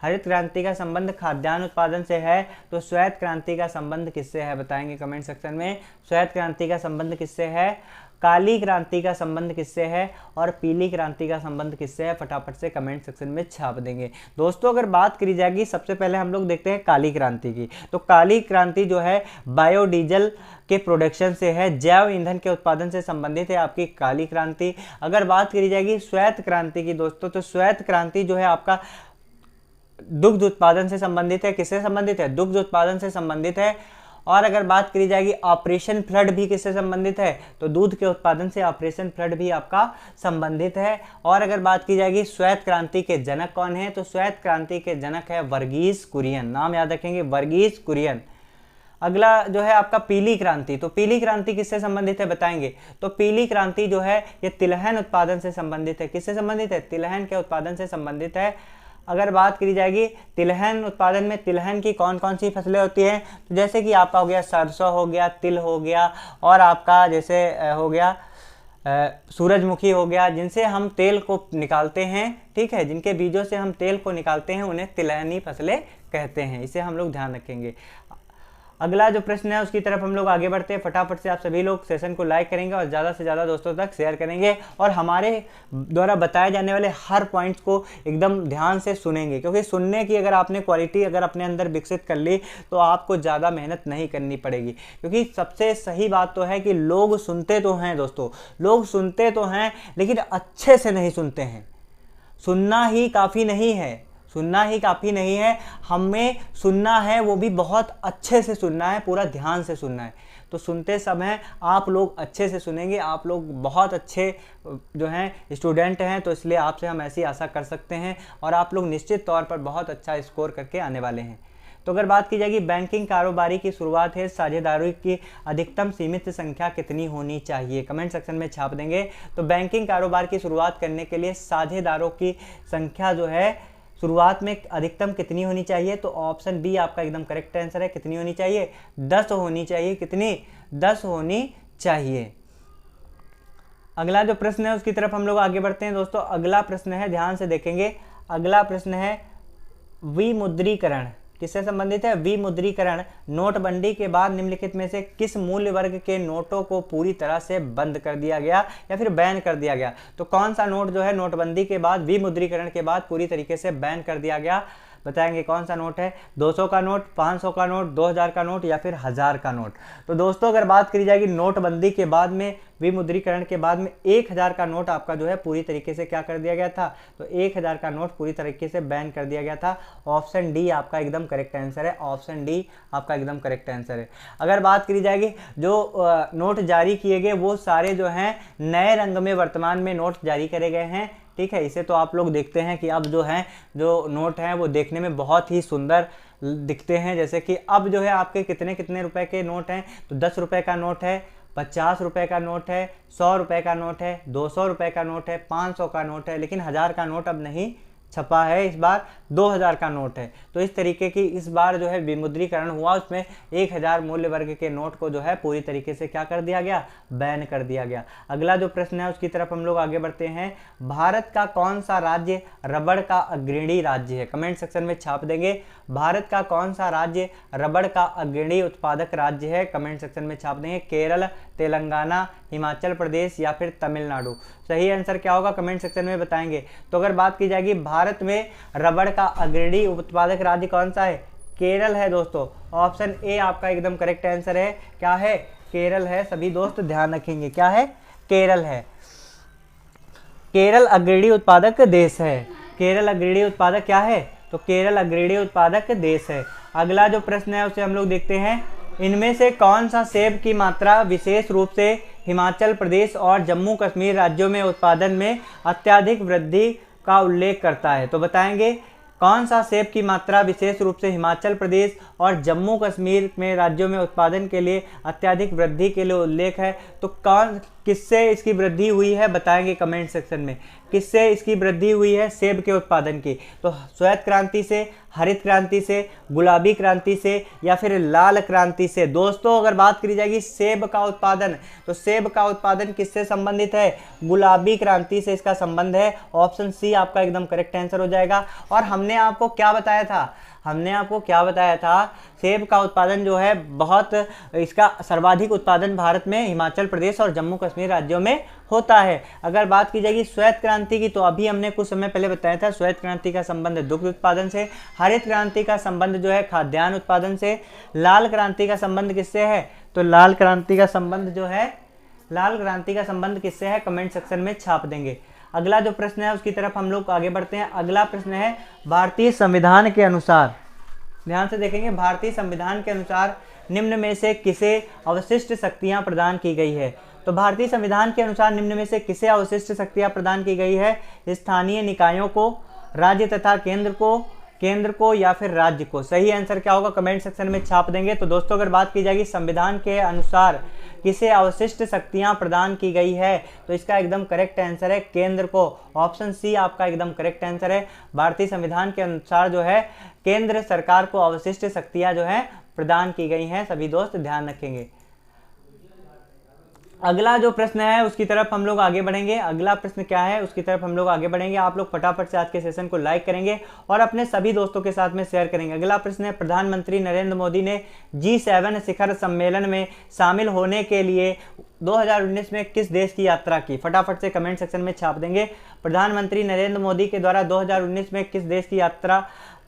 हरित क्रांति का संबंध खाद्यान्न उत्पादन से है, तो श्वेत क्रांति का संबंध किससे है? बताएंगे कमेंट सेक्शन में। श्वेत क्रांति का संबंध किससे है? काली क्रांति का संबंध किससे है? और पीली क्रांति का संबंध किससे है? फटाफट से कमेंट सेक्शन में छाप देंगे। दोस्तों अगर बात करी जाएगी सबसे पहले हम लोग देखते हैं काली क्रांति की। तो काली क्रांति जो है बायोडीजल के प्रोडक्शन से है, जैव ईंधन के उत्पादन से संबंधित है आपकी काली क्रांति। अगर बात करी जाएगी श्वेत क्रांति की दोस्तों, तो श्वेत क्रांति जो है आपका दुग्ध उत्पादन से संबंधित है। किससे संबंधित है? दुग्ध उत्पादन से संबंधित है। और अगर बात करी जाएगी ऑपरेशन फ्लड भी किससे संबंधित है? तो दूध के उत्पादन से ऑपरेशन फ्लड भी आपका संबंधित है। और अगर बात की जाएगी श्वेत क्रांति के जनक कौन है? तो श्वेत क्रांति के जनक है वर्गीस कुरियन। नाम याद रखेंगे, वर्गीस कुरियन। अगला जो है आपका पीली क्रांति। तो पीली क्रांति किससे संबंधित है बताएंगे? तो पीली क्रांति जो है ये तिलहन उत्पादन से संबंधित है। किससे संबंधित है? तिलहन के उत्पादन से संबंधित है। अगर बात करी जाएगी तिलहन उत्पादन में, तिलहन की कौन कौन सी फसलें होती हैं? तो जैसे कि आपका हो गया सरसों हो गया, तिल हो गया, और आपका जैसे हो गया सूरजमुखी हो गया, जिनसे हम तेल को निकालते हैं। ठीक है, जिनके बीजों से हम तेल को निकालते हैं उन्हें तिलहनी फसलें कहते हैं। इसे हम लोग ध्यान रखेंगे। अगला जो प्रश्न है उसकी तरफ हम लोग आगे बढ़ते हैं। फटाफट से आप सभी लोग सेशन को लाइक करेंगे और ज़्यादा से ज़्यादा दोस्तों तक शेयर करेंगे, और हमारे द्वारा बताए जाने वाले हर पॉइंट्स को एकदम ध्यान से सुनेंगे, क्योंकि सुनने की अगर आपने क्वालिटी अगर अपने अंदर विकसित कर ली तो आपको ज़्यादा मेहनत नहीं करनी पड़ेगी। क्योंकि सबसे सही बात तो है कि लोग सुनते तो हैं दोस्तों, लोग सुनते तो हैं, लेकिन अच्छे से नहीं सुनते हैं। सुनना ही काफ़ी नहीं है, सुनना ही काफ़ी नहीं है, हमें सुनना है वो भी बहुत अच्छे से सुनना है, पूरा ध्यान से सुनना है। तो सुनते समय आप लोग अच्छे से सुनेंगे, आप लोग बहुत अच्छे जो हैं स्टूडेंट हैं, तो इसलिए आपसे हम ऐसी आशा कर सकते हैं, और आप लोग निश्चित तौर पर बहुत अच्छा स्कोर करके आने वाले हैं। तो अगर बात की जाएगी बैंकिंग कारोबारी की शुरुआत है, साझेदारों की अधिकतम सीमित संख्या कितनी होनी चाहिए? कमेंट सेक्शन में छाप देंगे। तो बैंकिंग कारोबार की शुरुआत करने के लिए साझेदारों की संख्या जो है शुरुआत में अधिकतम कितनी होनी चाहिए? तो ऑप्शन बी आपका एकदम करेक्ट आंसर है। कितनी होनी चाहिए? 10 होनी चाहिए। कितनी? 10 होनी चाहिए। अगला जो प्रश्न है उसकी तरफ हम लोग आगे बढ़ते हैं दोस्तों। अगला प्रश्न है, ध्यान से देखेंगे, अगला प्रश्न है विमुद्रीकरण किससे संबंधित है? विमुद्रीकरण नोटबंदी के बाद निम्नलिखित में से किस मूल्य वर्ग के नोटों को पूरी तरह से बंद कर दिया गया या फिर बैन कर दिया गया? तो कौन सा नोट जो है नोटबंदी के बाद, विमुद्रीकरण के बाद पूरी तरीके से बैन कर दिया गया? बताएंगे कौन सा नोट है? 200 का नोट, 500 का नोट, 2000 का नोट या फिर 1000 का नोट। तो दोस्तों अगर बात करी जाएगी नोटबंदी के बाद में, विमुद्रीकरण के बाद में 1000 का नोट आपका जो है पूरी तरीके से क्या कर दिया गया था? तो 1000 का नोट पूरी तरीके से बैन कर दिया गया था। ऑप्शन डी आपका एकदम करेक्ट आंसर है। ऑप्शन डी आपका एकदम करेक्ट आंसर है। अगर बात करी जाएगी जो नोट जारी किए गए वो सारे जो हैं नए रंग में वर्तमान में नोट जारी करे गए हैं। ठीक है, इसे तो आप लोग देखते हैं कि अब जो है जो नोट हैं वो देखने में बहुत ही सुंदर दिखते हैं। जैसे कि अब जो है आपके कितने कितने रुपए के नोट हैं? तो 10 रुपए का नोट है, 50 रुपए का नोट है, 100 रुपए का नोट है, 200 रुपए का नोट है, 500 का नोट है, लेकिन 1000 का नोट अब नहीं छपा है। इस बार 2000 का नोट है। तो इस तरीके की इस बार जो है विमुद्रीकरण हुआ, उसमें 1000 मूल्य वर्ग के नोट को जो है पूरी तरीके से क्या कर दिया गया? बैन कर दिया गया। अगला जो प्रश्न है उसकी तरफ हम लोग आगे बढ़ते हैं। भारत का कौन सा राज्य रबड़ का अग्रणी राज्य है? कमेंट सेक्शन में छाप देंगे। भारत का कौन सा राज्य रबड़ का अग्रणी उत्पादक राज्य है? कमेंट सेक्शन में छाप देंगे। केरल, तेलंगाना, हिमाचल प्रदेश या फिर तमिलनाडु। सही आंसर क्या होगा? कमेंट सेक्शन में बताएंगे। तो अगर बात की जाएगी भारत में रबड़ का अग्रणी उत्पादक राज्य कौन सा है? केरल है दोस्तों। ऑप्शन ए आपका एकदम करेक्ट आंसर है। क्या है? केरल है। सभी दोस्त ध्यान रखेंगे, क्या है? केरल है। केरल अग्रणी उत्पादक देश है। केरल अग्रणी उत्पादक क्या है? तो केरल अग्रणी उत्पादक देश है। अगला जो प्रश्न है उसे हम लोग देखते हैं। इनमें से कौन सा सेब की मात्रा विशेष रूप से हिमाचल प्रदेश और जम्मू कश्मीर राज्यों में उत्पादन में अत्यधिक वृद्धि का उल्लेख करता है? तो बताएंगे कौन सा सेब की मात्रा विशेष रूप से हिमाचल प्रदेश और जम्मू कश्मीर में राज्यों में उत्पादन के लिए अत्यधिक वृद्धि के लिए उल्लेख है? तो कौन किससे इसकी वृद्धि हुई है? बताएंगे कमेंट सेक्शन में। किससे इसकी वृद्धि हुई है सेब के उत्पादन की? तो श्वेत क्रांति से, हरित क्रांति से, गुलाबी क्रांति से या फिर लाल क्रांति से? दोस्तों अगर बात करी जाएगी सेब का उत्पादन, तो सेब का उत्पादन किससे संबंधित है? गुलाबी क्रांति से इसका संबंध है। ऑप्शन सी आपका एकदम करेक्ट आंसर हो जाएगा। और हमने आपको क्या बताया था? हमने आपको क्या बताया था? सेब का उत्पादन जो है बहुत, इसका सर्वाधिक उत्पादन भारत में हिमाचल प्रदेश और जम्मू कश्मीर राज्यों में होता है। अगर बात की जाएगी श्वेत क्रांति की, तो अभी हमने कुछ समय पहले बताया था श्वेत क्रांति का संबंध दुग्ध उत्पादन से, हरित क्रांति का संबंध जो है खाद्यान्न उत्पादन से, लाल क्रांति का संबंध किससे है? तो लाल क्रांति का संबंध जो है, लाल क्रांति का संबंध किससे है? कमेंट सेक्शन में छाप देंगे। अगला जो प्रश्न है उसकी तरफ हम लोग आगे बढ़ते हैं। अगला प्रश्न है भारतीय संविधान के अनुसार, ध्यान से देखेंगे, भारतीय संविधान के अनुसार निम्न में से किसे अवशिष्ट शक्तियां प्रदान की गई है? तो भारतीय संविधान के अनुसार निम्न में से किसे अवशिष्ट शक्तियां प्रदान की गई है? स्थानीय निकायों को, राज्य तथा केंद्र को या फिर राज्य को? सही आंसर क्या होगा? कमेंट सेक्शन में छाप देंगे। तो दोस्तों अगर बात की जाएगी संविधान के अनुसार किसे अवशिष्ट शक्तियां प्रदान की गई है, तो इसका एकदम करेक्ट आंसर है केंद्र को। ऑप्शन सी आपका एकदम करेक्ट आंसर है। भारतीय संविधान के अनुसार जो है केंद्र सरकार को अवशिष्ट शक्तियां जो है प्रदान की गई हैं। सभी दोस्त ध्यान रखेंगे। अगला जो प्रश्न है उसकी तरफ हम लोग आगे बढ़ेंगे। अगला प्रश्न क्या है उसकी तरफ हम लोग आगे बढ़ेंगे। आप लोग फटाफट से आज के सेशन को लाइक करेंगे और अपने सभी दोस्तों के साथ में शेयर करेंगे। अगला प्रश्न है प्रधानमंत्री नरेंद्र मोदी ने G7 शिखर सम्मेलन में शामिल होने के लिए 2019 में किस देश की यात्रा की? फटाफट से कमेंट सेक्शन में छाप देंगे। प्रधानमंत्री नरेंद्र मोदी के द्वारा 2019 में किस देश की यात्रा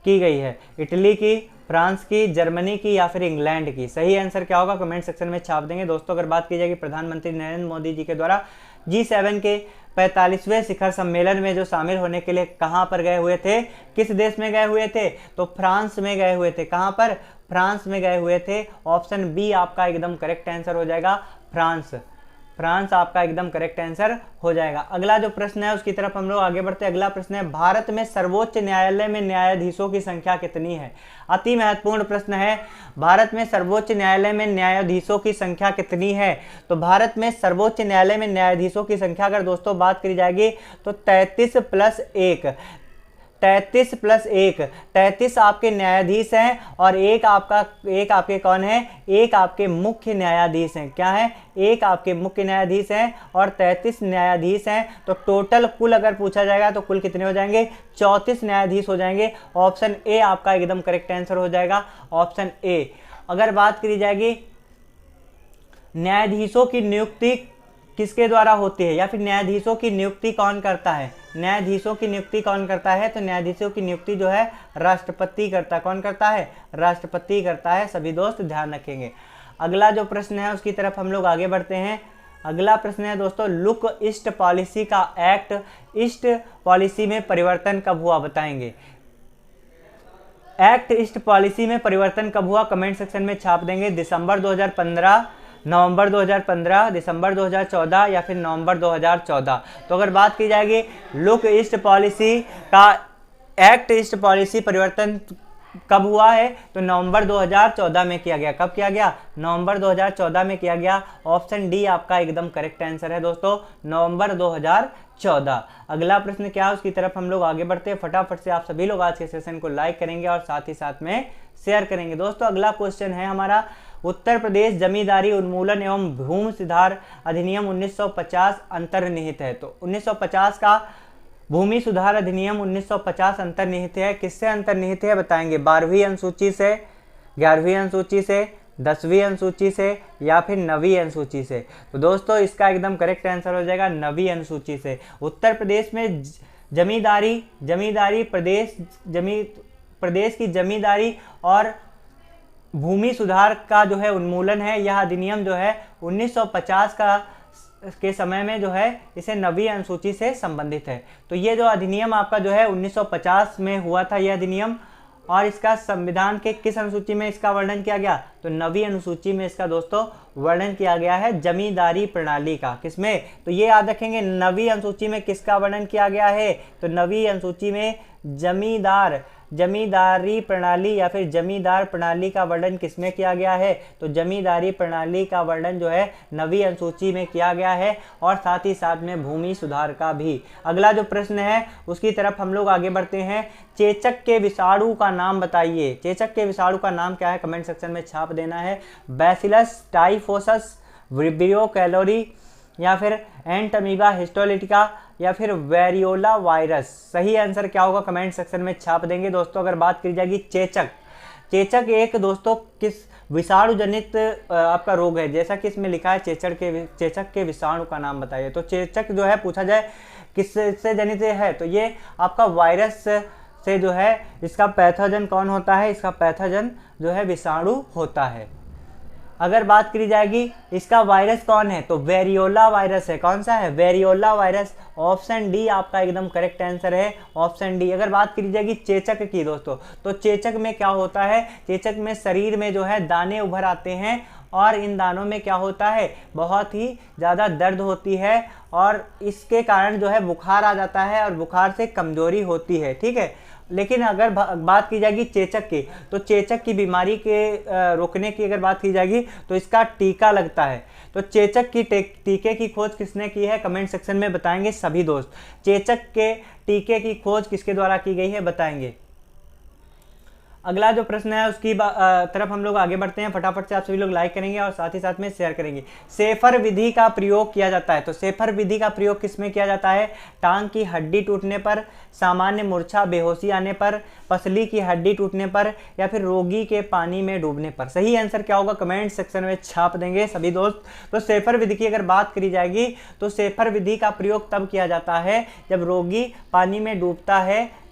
की गई है? इटली की, फ्रांस की, जर्मनी की या फिर इंग्लैंड की? सही आंसर क्या होगा? कमेंट सेक्शन में छाप देंगे। दोस्तों अगर बात की जाएगी प्रधानमंत्री नरेंद्र मोदी जी के द्वारा G7 के 45वें शिखर सम्मेलन में जो शामिल होने के लिए कहां पर गए हुए थे? किस देश में गए हुए थे? तो फ्रांस में गए हुए थे। कहां पर? फ्रांस में गए हुए थे। ऑप्शन बी आपका एकदम करेक्ट आंसर हो जाएगा, फ्रांस। फ्रांस आपका एकदम करेक्ट आंसर हो जाएगा। अगला जो प्रश्न है उसकी तरफ हम लोग आगे बढ़ते हैं। अगला प्रश्न है भारत में सर्वोच्च न्यायालय में न्यायाधीशों की संख्या कितनी है? अति महत्वपूर्ण प्रश्न है। भारत में सर्वोच्च न्यायालय में न्यायाधीशों की संख्या कितनी है? तो भारत में सर्वोच्च न्यायालय में न्यायाधीशों की संख्या अगर दोस्तों बात करी जाएगी तो 33 + 1, 33 + 1, 33 आपके न्यायाधीश हैं और एक आपके कौन है, एक आपके मुख्य न्यायाधीश हैं। क्या है, एक आपके मुख्य न्यायाधीश हैं और 33 न्यायाधीश हैं। तो टोटल कुल अगर पूछा जाएगा तो कुल कितने हो जाएंगे, 34 न्यायाधीश हो जाएंगे। ऑप्शन ए आपका एकदम करेक्ट आंसर हो जाएगा, ऑप्शन ए। अगर बात करी जाएगी न्यायाधीशों की नियुक्ति किसके द्वारा होती है, या फिर न्यायाधीशों की नियुक्ति कौन करता है, न्यायाधीशों की नियुक्ति कौन करता है, तो न्यायाधीशों की नियुक्ति जो है राष्ट्रपति करता है। कौन करता है, राष्ट्रपति करता है। सभी दोस्त ध्यान रखेंगे। अगला जो प्रश्न है उसकी तरफ हम लोग आगे बढ़ते हैं। अगला प्रश्न है दोस्तों, लुक ईस्ट पॉलिसी का एक्ट ईस्ट पॉलिसी में परिवर्तन कब हुआ, बताएंगे। एक्ट ईस्ट पॉलिसी में परिवर्तन कब हुआ, कमेंट सेक्शन में छाप देंगे। दिसंबर 2015, नवंबर 2015, दिसंबर 2014 या फिर नवंबर 2014। तो अगर बात की जाएगी लुक ईस्ट पॉलिसी का एक्ट ईस्ट पॉलिसी परिवर्तन कब हुआ है, तो नवंबर 2014 में किया गया। कब किया गया, नवंबर 2014 में किया गया। ऑप्शन डी आपका एकदम करेक्ट आंसर है दोस्तों, नवंबर 2014। अगला प्रश्न क्या है उसकी तरफ हम लोग आगे बढ़ते हैं। फटाफट से आप सभी लोग आज के सेशन को लाइक करेंगे और साथ ही साथ में शेयर करेंगे। दोस्तों अगला क्वेश्चन है हमारा, उत्तर प्रदेश जमींदारी उन्मूलन एवं भूमि सुधार अधिनियम 1950 अंतर्निहित है। तो 1950 का भूमि सुधार अधिनियम 1950 अंतर्निहित है। किससे अंतर्निहित है बताएंगे, 12वीं अनुसूची से, 11वीं अनुसूची से, 10वीं अनुसूची से या फिर 9वीं अनुसूची से। तो दोस्तों इसका एकदम करेक्ट आंसर हो जाएगा 9वीं अनुसूची से। उत्तर प्रदेश में जमींदारी प्रदेश की जमींदारी और भूमि सुधार का जो है उन्मूलन है, यह अधिनियम जो है 1950 के समय में जो है इसे 9वीं अनुसूची से संबंधित है। तो ये जो अधिनियम आपका जो है 1950 में हुआ था यह अधिनियम, और इसका संविधान के किस अनुसूची में इसका वर्णन किया गया, तो 9वीं अनुसूची में इसका दोस्तों वर्णन किया गया है जमींदारी प्रणाली का। किसमें, तो ये याद रखेंगे 9वीं अनुसूची में किसका वर्णन किया गया है, तो 9वीं अनुसूची में जमींदारी प्रणाली या फिर जमींदार प्रणाली का वर्णन किसमें किया गया है, तो जमींदारी प्रणाली का वर्णन जो है 9वीं अनुसूची में किया गया है, और साथ ही साथ में भूमि सुधार का भी। अगला जो प्रश्न है उसकी तरफ हम लोग आगे बढ़ते हैं। चेचक के विषाणु का नाम बताइए। चेचक के विषाणु का नाम क्या है, कमेंट सेक्शन में छाप देना है। बैसिलस टाइफोसस, विब्रियो कैलोरी या फिर एंटमीबा हिस्टोलिटिका या फिर वेरियोला वायरस। सही आंसर क्या होगा कमेंट सेक्शन में छाप देंगे। दोस्तों अगर बात की जाएगी चेचक एक दोस्तों किस विषाणु जनित आपका रोग है, जैसा कि इसमें लिखा है चेचक के विषाणु का नाम बताइए। तो चेचक जो है पूछा जाए किससे जनित है, तो ये आपका वायरस से जो है इसका पैथोजन कौन होता है, इसका पैथोजन जो है विषाणु होता है। अगर बात करी जाएगी इसका वायरस कौन है, तो वेरियोला वायरस है। कौन सा है, वेरियोला वायरस। ऑप्शन डी आपका एकदम करेक्ट आंसर है, ऑप्शन डी। अगर बात करी जाएगी चेचक की दोस्तों, तो चेचक में क्या होता है, चेचक में शरीर में जो है दाने उभर आते हैं और इन दानों में क्या होता है, बहुत ही ज़्यादा दर्द होती है और इसके कारण जो है बुखार आ जाता है और बुखार से कमजोरी होती है। ठीक है, लेकिन अगर बात की जाएगी चेचक की, तो चेचक की बीमारी के रोकने की अगर बात की जाएगी तो इसका टीका लगता है। तो चेचक की टीके की खोज किसने की है, कमेंट सेक्शन में बताएंगे सभी दोस्त। चेचक के टीके की खोज किसके द्वारा की गई है बताएंगे। अगला जो प्रश्न है उसकी तरफ हम लोग आगे बढ़ते हैं। फटाफट से आप सभी लोग लाइक करेंगे और साथ ही साथ में शेयर करेंगे। सेफर विधि का प्रयोग किया जाता है, तो सेफर विधि का प्रयोग किसमें किया जाता है, टांग की हड्डी टूटने पर, सामान्य मूर्छा बेहोशी आने पर, पसली की हड्डी टूटने पर या फिर रोगी के पानी में डूबने पर। सही आंसर क्या होगा कमेंट सेक्शन में छाप देंगे सभी दोस्त। तो सेफर विधि की अगर बात करी जाएगी तो सेफर विधि का प्रयोग तब किया जाता है जब रोगी पानी में डूबता है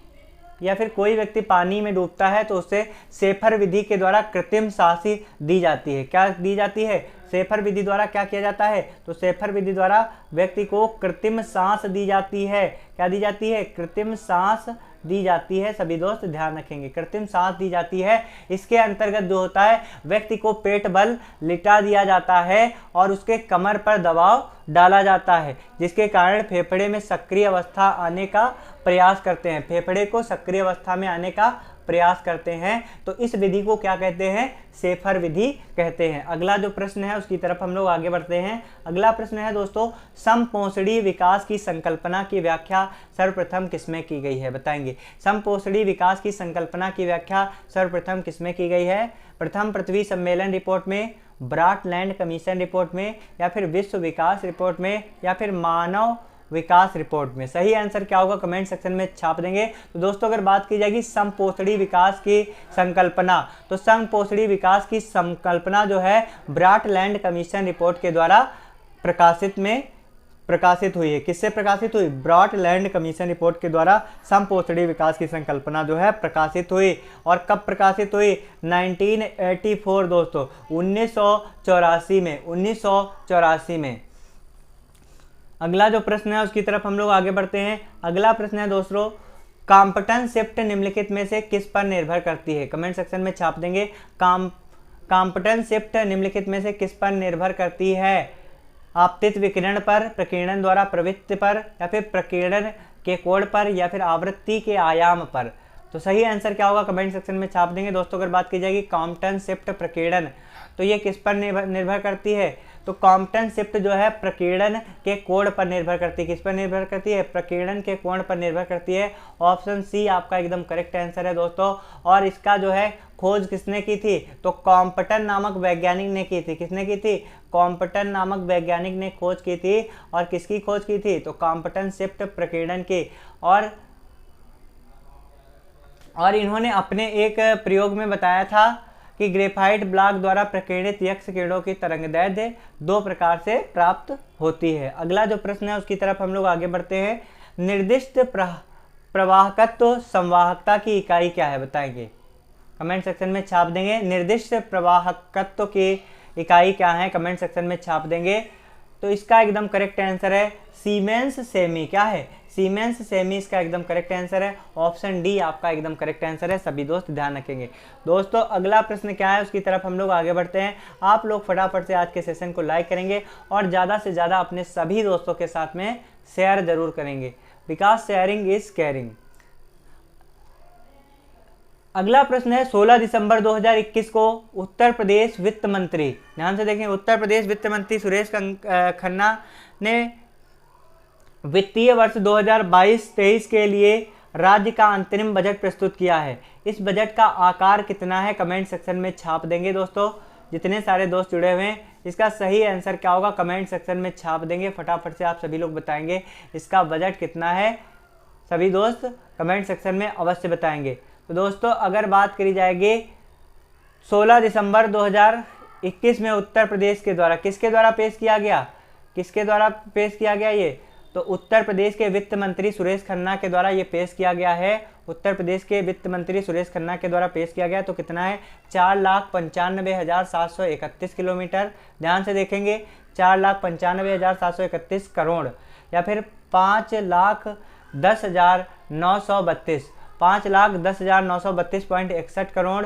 या फिर कोई व्यक्ति पानी में डूबता है तो उसे सेफर विधि के द्वारा कृत्रिम सांस दी जाती है। क्या दी जाती है, सेफर विधि द्वारा क्या किया जाता है, तो सेफर विधि द्वारा व्यक्ति को कृत्रिम सांस दी जाती है। क्या दी जाती है, कृत्रिम सांस दी जाती है। सभी दोस्त ध्यान रखेंगे, कृत्रिम सांस दी जाती है। इसके अंतर्गत जो होता है व्यक्ति को पेट बल लिटा दिया जाता है और उसके कमर पर दबाव डाला जाता है, जिसके कारण फेफड़े में सक्रिय अवस्था आने का प्रयास करते हैं, फेफड़े को सक्रिय अवस्था में आने का प्रयास करते हैं, तो इस विधि को क्या कहते हैं? शेफर विधि कहते हैं। अगला जो प्रश्न है उसकी तरफ हम लोग आगे बढ़ते हैं। अगला प्रश्न है दोस्तों, समपोषणी विकास की संकल्पना की व्याख्या सर्वप्रथम किसमें की गई है? बताएंगे। समपोषणी विकास की संकल्पना की व्याख्या सर्वप्रथम किसमें की गई है? प्रथम पृथ्वी सम्मेलन रिपोर्ट में, ब्राटलैंड कमीशन रिपोर्ट में, या फिर विश्व विकास रिपोर्ट में, या फिर मानव विकास रिपोर्ट में? सही आंसर क्या होगा कमेंट सेक्शन में छाप देंगे। तो दोस्तों अगर बात की जाएगी समपोषणी विकास की संकल्पना, तो समपोषणी विकास की संकल्पना जो है ब्राटलैंड कमीशन रिपोर्ट के द्वारा प्रकाशित हुई है। किससे प्रकाशित हुई? ब्राटलैंड कमीशन रिपोर्ट के द्वारा समपोषणी विकास की संकल्पना जो है प्रकाशित हुई। और कब प्रकाशित हुई? 1984 दोस्तों, 1984 में, 1984 में। अगला जो प्रश्न है उसकी तरफ हम लोग आगे बढ़ते हैं। अगला प्रश्न है दोस्तों, कॉम्पिटेंस शिफ्ट निम्नलिखित में से किस पर निर्भर करती है? कमेंट सेक्शन में छाप देंगे। कॉम्पिटेंस शिफ्ट निम्नलिखित में से किस पर निर्भर करती है? आपतित विकिरण पर, प्रकीर्णन द्वारा प्रवृत्ति पर, या फिर प्रकीर्णन के कोण पर, या फिर आवृत्ति के आयाम पर? तो सही आंसर क्या होगा कमेंट सेक्शन में छाप देंगे। दोस्तों अगर बात की जाएगी कॉम्पिटेंस शिफ्ट प्रकीर्णन, तो ये किस पर निर्भर करती है? तो कॉम्पिटेंस शिफ्ट जो है प्रकीर्णन के कोण पर निर्भर करती है। किस पर निर्भर करती है? प्रकीर्णन के कोण पर निर्भर करती है। ऑप्शन सी आपका एकदम करेक्ट आंसर है दोस्तों। और इसका जो है खोज किसने की थी? तो कॉम्पटन नामक वैज्ञानिक ने की थी। किसने की थी? कॉम्पटन नामक वैज्ञानिक ने खोज की थी। और किसकी खोज की थी? तो कॉम्पिटेंस शिफ्ट प्रकीर्णन की। और इन्होंने अपने एक प्रयोग में बताया था कि ग्रेफाइट ब्लॉक द्वारा प्रकीर्णित यक्ष किरणों की तरंगदैर्घ्य 2 प्रकार से प्राप्त होती है। अगला जो प्रश्न है उसकी तरफ हम लोग आगे बढ़ते हैं। निर्दिष्ट प्रवाहकत्व संवाहकता की इकाई क्या है? बताएंगे। कमेंट सेक्शन में छाप देंगे। निर्दिष्ट प्रवाहकत्व की इकाई क्या है? कमेंट सेक्शन में छाप देंगे। तो इसका एकदम करेक्ट आंसर है सीमेंस सेमी। क्या है? सीमेंस सेमी इसका एकदम करेक्ट आंसर है। ऑप्शन डी आपका एकदम करेक्ट आंसर है। सभी दोस्त ध्यान रखेंगे। दोस्तों अगला प्रश्न क्या है उसकी तरफ हम लोग आगे बढ़ते हैं। आप लोग फटाफट से आज के सेशन को लाइक करेंगे और ज़्यादा से ज़्यादा अपने सभी दोस्तों के साथ में शेयर जरूर करेंगे, बिकॉज शेयरिंग इज केयरिंग। अगला प्रश्न है 16 दिसंबर 2021 को उत्तर प्रदेश वित्त मंत्री, ध्यान से देखें, उत्तर प्रदेश वित्त मंत्री सुरेश खन्ना ने वित्तीय वर्ष 2022-23 के लिए राज्य का अंतरिम बजट प्रस्तुत किया है। इस बजट का आकार कितना है? कमेंट सेक्शन में छाप देंगे। दोस्तों जितने सारे दोस्त जुड़े हुए हैं, इसका सही आंसर क्या होगा कमेंट सेक्शन में छाप देंगे। फटाफट से आप सभी लोग बताएंगे इसका बजट कितना है। सभी दोस्त कमेंट सेक्शन में अवश्य बताएंगे। तो दोस्तों अगर बात करी जाएगी 16 दिसंबर 2021 में उत्तर प्रदेश के द्वारा किसके द्वारा पेश किया गया? किसके द्वारा पेश किया गया ये? तो उत्तर प्रदेश के वित्त मंत्री सुरेश खन्ना के द्वारा ये पेश किया गया है। उत्तर प्रदेश के वित्त मंत्री सुरेश खन्ना के द्वारा पेश किया गया। तो कितना है? 4,95,731 किलोमीटर। ध्यान से देखेंगे, 4,95,731 करोड़, या फिर 5,10,932 5,10,932.61 करोड़,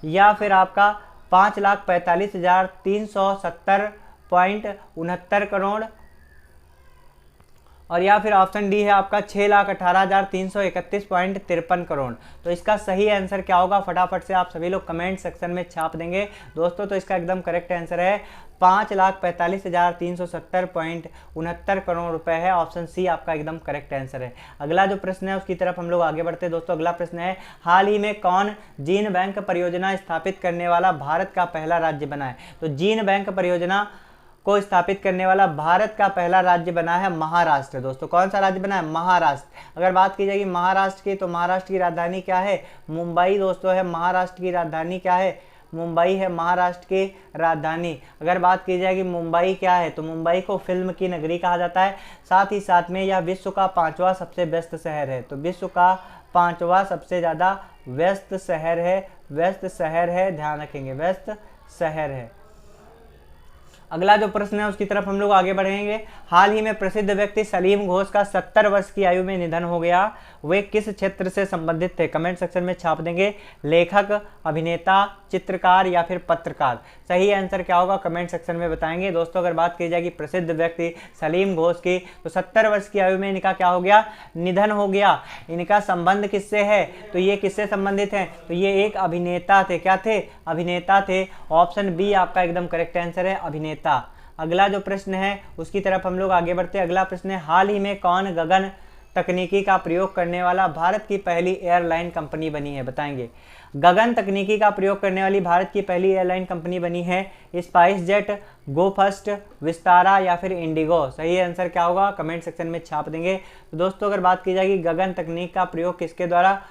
या फिर आपका 5,45,370.69 करोड़, और या फिर ऑप्शन डी है आपका 6,18,331.53 करोड़। तो इसका सही आंसर क्या होगा फटाफट से आप सभी लोग कमेंट सेक्शन में छाप देंगे। दोस्तों तो इसका एकदम करेक्ट आंसर है 5,45,370.69 करोड़ रुपए है। ऑप्शन सी आपका एकदम करेक्ट आंसर है। अगला जो प्रश्न है उसकी तरफ हम लोग आगे बढ़ते हैं। दोस्तों अगला प्रश्न है, हाल ही में कौन जीन बैंक परियोजना स्थापित करने वाला भारत का पहला राज्य बना है? तो जीन बैंक परियोजना को स्थापित करने वाला भारत का पहला राज्य बना है महाराष्ट्र। दोस्तों कौन सा राज्य बना है? महाराष्ट्र। अगर बात की जाएगी महाराष्ट्र की, तो महाराष्ट्र की राजधानी क्या है? मुंबई दोस्तों है महाराष्ट्र की राजधानी। क्या है? मुंबई है महाराष्ट्र की राजधानी। अगर बात की जाएगी मुंबई क्या है, तो मुंबई को फिल्म की नगरी कहा जाता है। साथ ही साथ में यह विश्व का 5वां सबसे व्यस्त शहर है। तो विश्व का 5वां सबसे ज़्यादा व्यस्त शहर है। व्यस्त शहर है, ध्यान रखेंगे, व्यस्त शहर है। अगला जो प्रश्न है उसकी तरफ हम लोग आगे बढ़ेंगे। हाल ही में प्रसिद्ध व्यक्ति सलीम घोष का 70 वर्ष की आयु में निधन हो गया, वे किस क्षेत्र से संबंधित थे? कमेंट सेक्शन में छाप देंगे। लेखक, अभिनेता, चित्रकार या फिर पत्रकार? सही आंसर क्या होगा कमेंट सेक्शन में बताएंगे। दोस्तों अगर बात की जाएगी प्रसिद्ध व्यक्ति सलीम घोष की, तो 70 वर्ष की आयु में इनका क्या हो गया? निधन हो गया। इनका संबंध किससे है? तो ये किससे संबंधित है? तो ये एक अभिनेता थे। क्या थे? अभिनेता थे। ऑप्शन बी आपका एकदम करेक्ट आंसर है, अभिनेता। अगला जो प्रश्न है उसकी तरफ हम लोग आगे बढ़ते हैं। अगला प्रश्न है, हाल ही में कौन गगन तकनीकी का प्रयोग करने वाला भारत की पहली एयरलाइन कंपनी बनी है? बताएंगे। गगन तकनीकी का प्रयोग करने वाली भारत की पहली एयरलाइन कंपनी बनी है स्पाइस जेट, गो फर्स्ट, विस्तारा या फिर इंडिगो? सही आंसर क्या होगा कमेंट सेक्शन में छाप देंगे। तो दोस्तों अगर बात की जाएगी गगन तकनीक का प्रयोग किसके द्वारा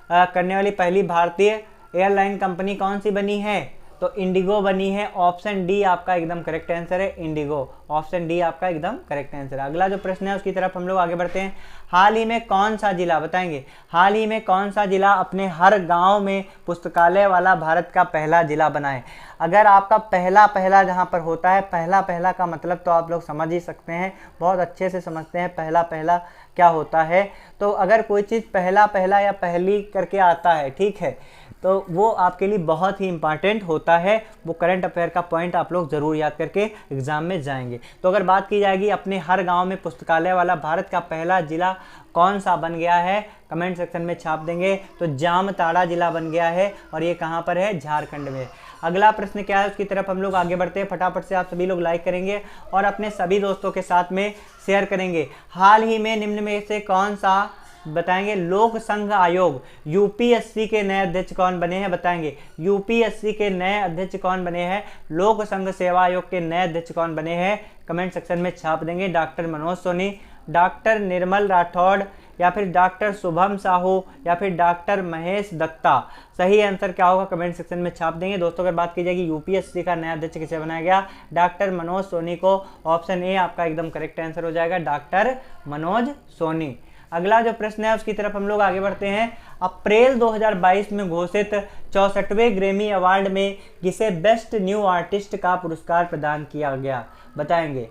करने वाली पहली भारतीय एयरलाइन कंपनी कौन सी बनी है? तो इंडिगो बनी है। ऑप्शन डी आपका एकदम करेक्ट आंसर है, इंडिगो। ऑप्शन डी आपका एकदम करेक्ट आंसर है। अगला जो प्रश्न है उसकी तरफ हम लोग आगे बढ़ते हैं। हाल ही में कौन सा जिला, बताएंगे, हाल ही में कौन सा जिला अपने हर गांव में पुस्तकालय वाला भारत का पहला जिला बना है? अगर आपका पहला पहला जहां पर होता है, पहला पहला का मतलब तो आप लोग समझ ही सकते हैं, बहुत अच्छे से समझते हैं पहला पहला क्या होता है। तो अगर कोई चीज़ पहला पहला या पहली करके आता है, ठीक है, तो वो आपके लिए बहुत ही इंपॉर्टेंट होता है। वो करंट अफेयर का पॉइंट आप लोग ज़रूर याद करके एग्जाम में जाएंगे। तो अगर बात की जाएगी अपने हर गांव में पुस्तकालय वाला भारत का पहला जिला कौन सा बन गया है? कमेंट सेक्शन में छाप देंगे। तो जामताड़ा जिला बन गया है और ये कहाँ पर है? झारखंड में। अगला प्रश्न क्या है उसकी तरफ हम लोग आगे बढ़ते हैं। फटाफट से आप सभी लोग लाइक करेंगे और अपने सभी दोस्तों के साथ में शेयर करेंगे। हाल ही में निम्न में से कौन सा, बताएंगे, लोक संघ आयोग यूपीएससी के नए अध्यक्ष कौन बने हैं? बताएंगे। यूपीएससी के नए अध्यक्ष कौन बने हैं? लोक संघ सेवा आयोग के नए अध्यक्ष कौन बने हैं? कमेंट सेक्शन में छाप देंगे। डॉक्टर मनोज सोनी, डॉक्टर निर्मल राठौड़ या फिर डॉक्टर शुभम साहू या फिर डॉक्टर महेश दत्ता? सही आंसर क्या होगा कमेंट सेक्शन में छाप देंगे। दोस्तों अगर बात की जाएगी यूपीएससी का नया अध्यक्ष किसे बनाया गया? डॉक्टर मनोज सोनी को। ऑप्शन ए आपका एकदम करेक्ट आंसर हो जाएगा, डॉक्टर मनोज सोनी। अगला जो प्रश्न है उसकी तरफ हम लोग आगे बढ़ते हैं। अप्रैल 2022 में घोषित 64वें ग्रैमी अवार्ड में किसे बेस्ट न्यू आर्टिस्ट का पुरस्कार प्रदान किया गया? बताएंगे।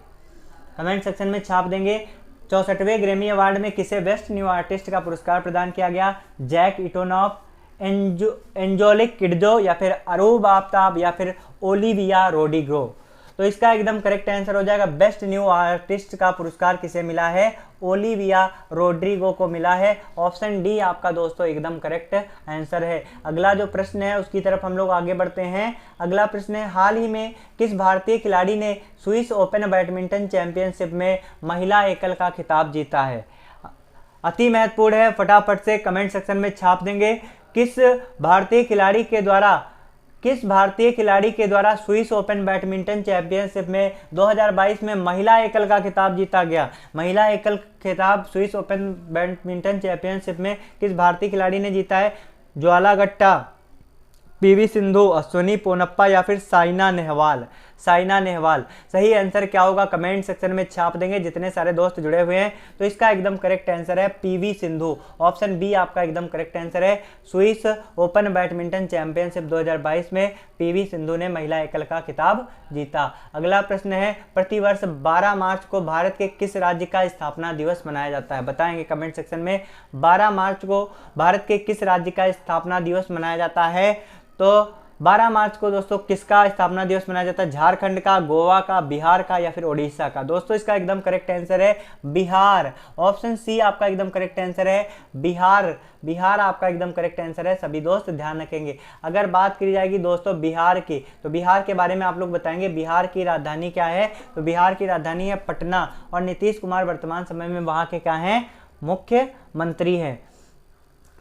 कमेंट सेक्शन में छाप देंगे। 64वें ग्रैमी अवार्ड में किसे बेस्ट न्यू आर्टिस्ट का पुरस्कार प्रदान किया गया? जैक इटोनॉफ, एंजोलिक किडजो या फिर अरूब आफ्ताब या फिर ओलिविया रोड्रिगो? तो इसका एकदम करेक्ट आंसर हो जाएगा, बेस्ट न्यू आर्टिस्ट का पुरस्कार किसे मिला है? ओलिविया रोड्रिगो को मिला है। ऑप्शन डी आपका दोस्तों एकदम करेक्ट आंसर है। अगला जो प्रश्न है उसकी तरफ हम लोग आगे बढ़ते हैं। अगला प्रश्न है, हाल ही में किस भारतीय खिलाड़ी ने स्विस ओपन बैडमिंटन चैंपियनशिप में महिला एकल का खिताब जीता है? अति महत्वपूर्ण है, फटाफट से कमेंट सेक्शन में छाप देंगे। किस भारतीय खिलाड़ी के द्वारा स्विस ओपन बैडमिंटन चैंपियनशिप में 2022 में महिला एकल का खिताब जीता गया? महिला एकल खिताब स्विस ओपन बैडमिंटन चैंपियनशिप में किस भारतीय खिलाड़ी ने जीता है? ज्वाला गट्टा, पीवी सिंधु, अश्विनी पोनप्पा या फिर साइना नेहवाल? साइना नेहवाल। सही आंसर क्या होगा कमेंट सेक्शन में छाप देंगे जितने सारे दोस्त जुड़े हुए हैं। तो इसका एकदम करेक्ट आंसर है पीवी सिंधु। ऑप्शन बी आपका एकदम करेक्ट आंसर है। स्विस ओपन बैडमिंटन चैंपियनशिप 2022 में पीवी सिंधु ने महिला एकल का खिताब जीता। अगला प्रश्न है, प्रतिवर्ष 12 मार्च को भारत के किस राज्य का स्थापना दिवस मनाया जाता है? बताएंगे कमेंट सेक्शन में। 12 मार्च को भारत के किस राज्य का स्थापना दिवस मनाया जाता है? तो 12 मार्च को दोस्तों किसका स्थापना दिवस मनाया जाता है? झारखंड का, गोवा का, बिहार का या फिर ओडिशा का? दोस्तों इसका एकदम करेक्ट आंसर है बिहार। ऑप्शन सी आपका एकदम करेक्ट आंसर है बिहार। बिहार आपका एकदम करेक्ट आंसर है, सभी दोस्त ध्यान रखेंगे। अगर बात की जाएगी दोस्तों बिहार की, तो बिहार के बारे में आप लोग बताएंगे बिहार की राजधानी क्या है? तो बिहार की राजधानी है पटना और नीतीश कुमार वर्तमान समय में वहाँ के क्या हैं? मुख्यमंत्री हैं।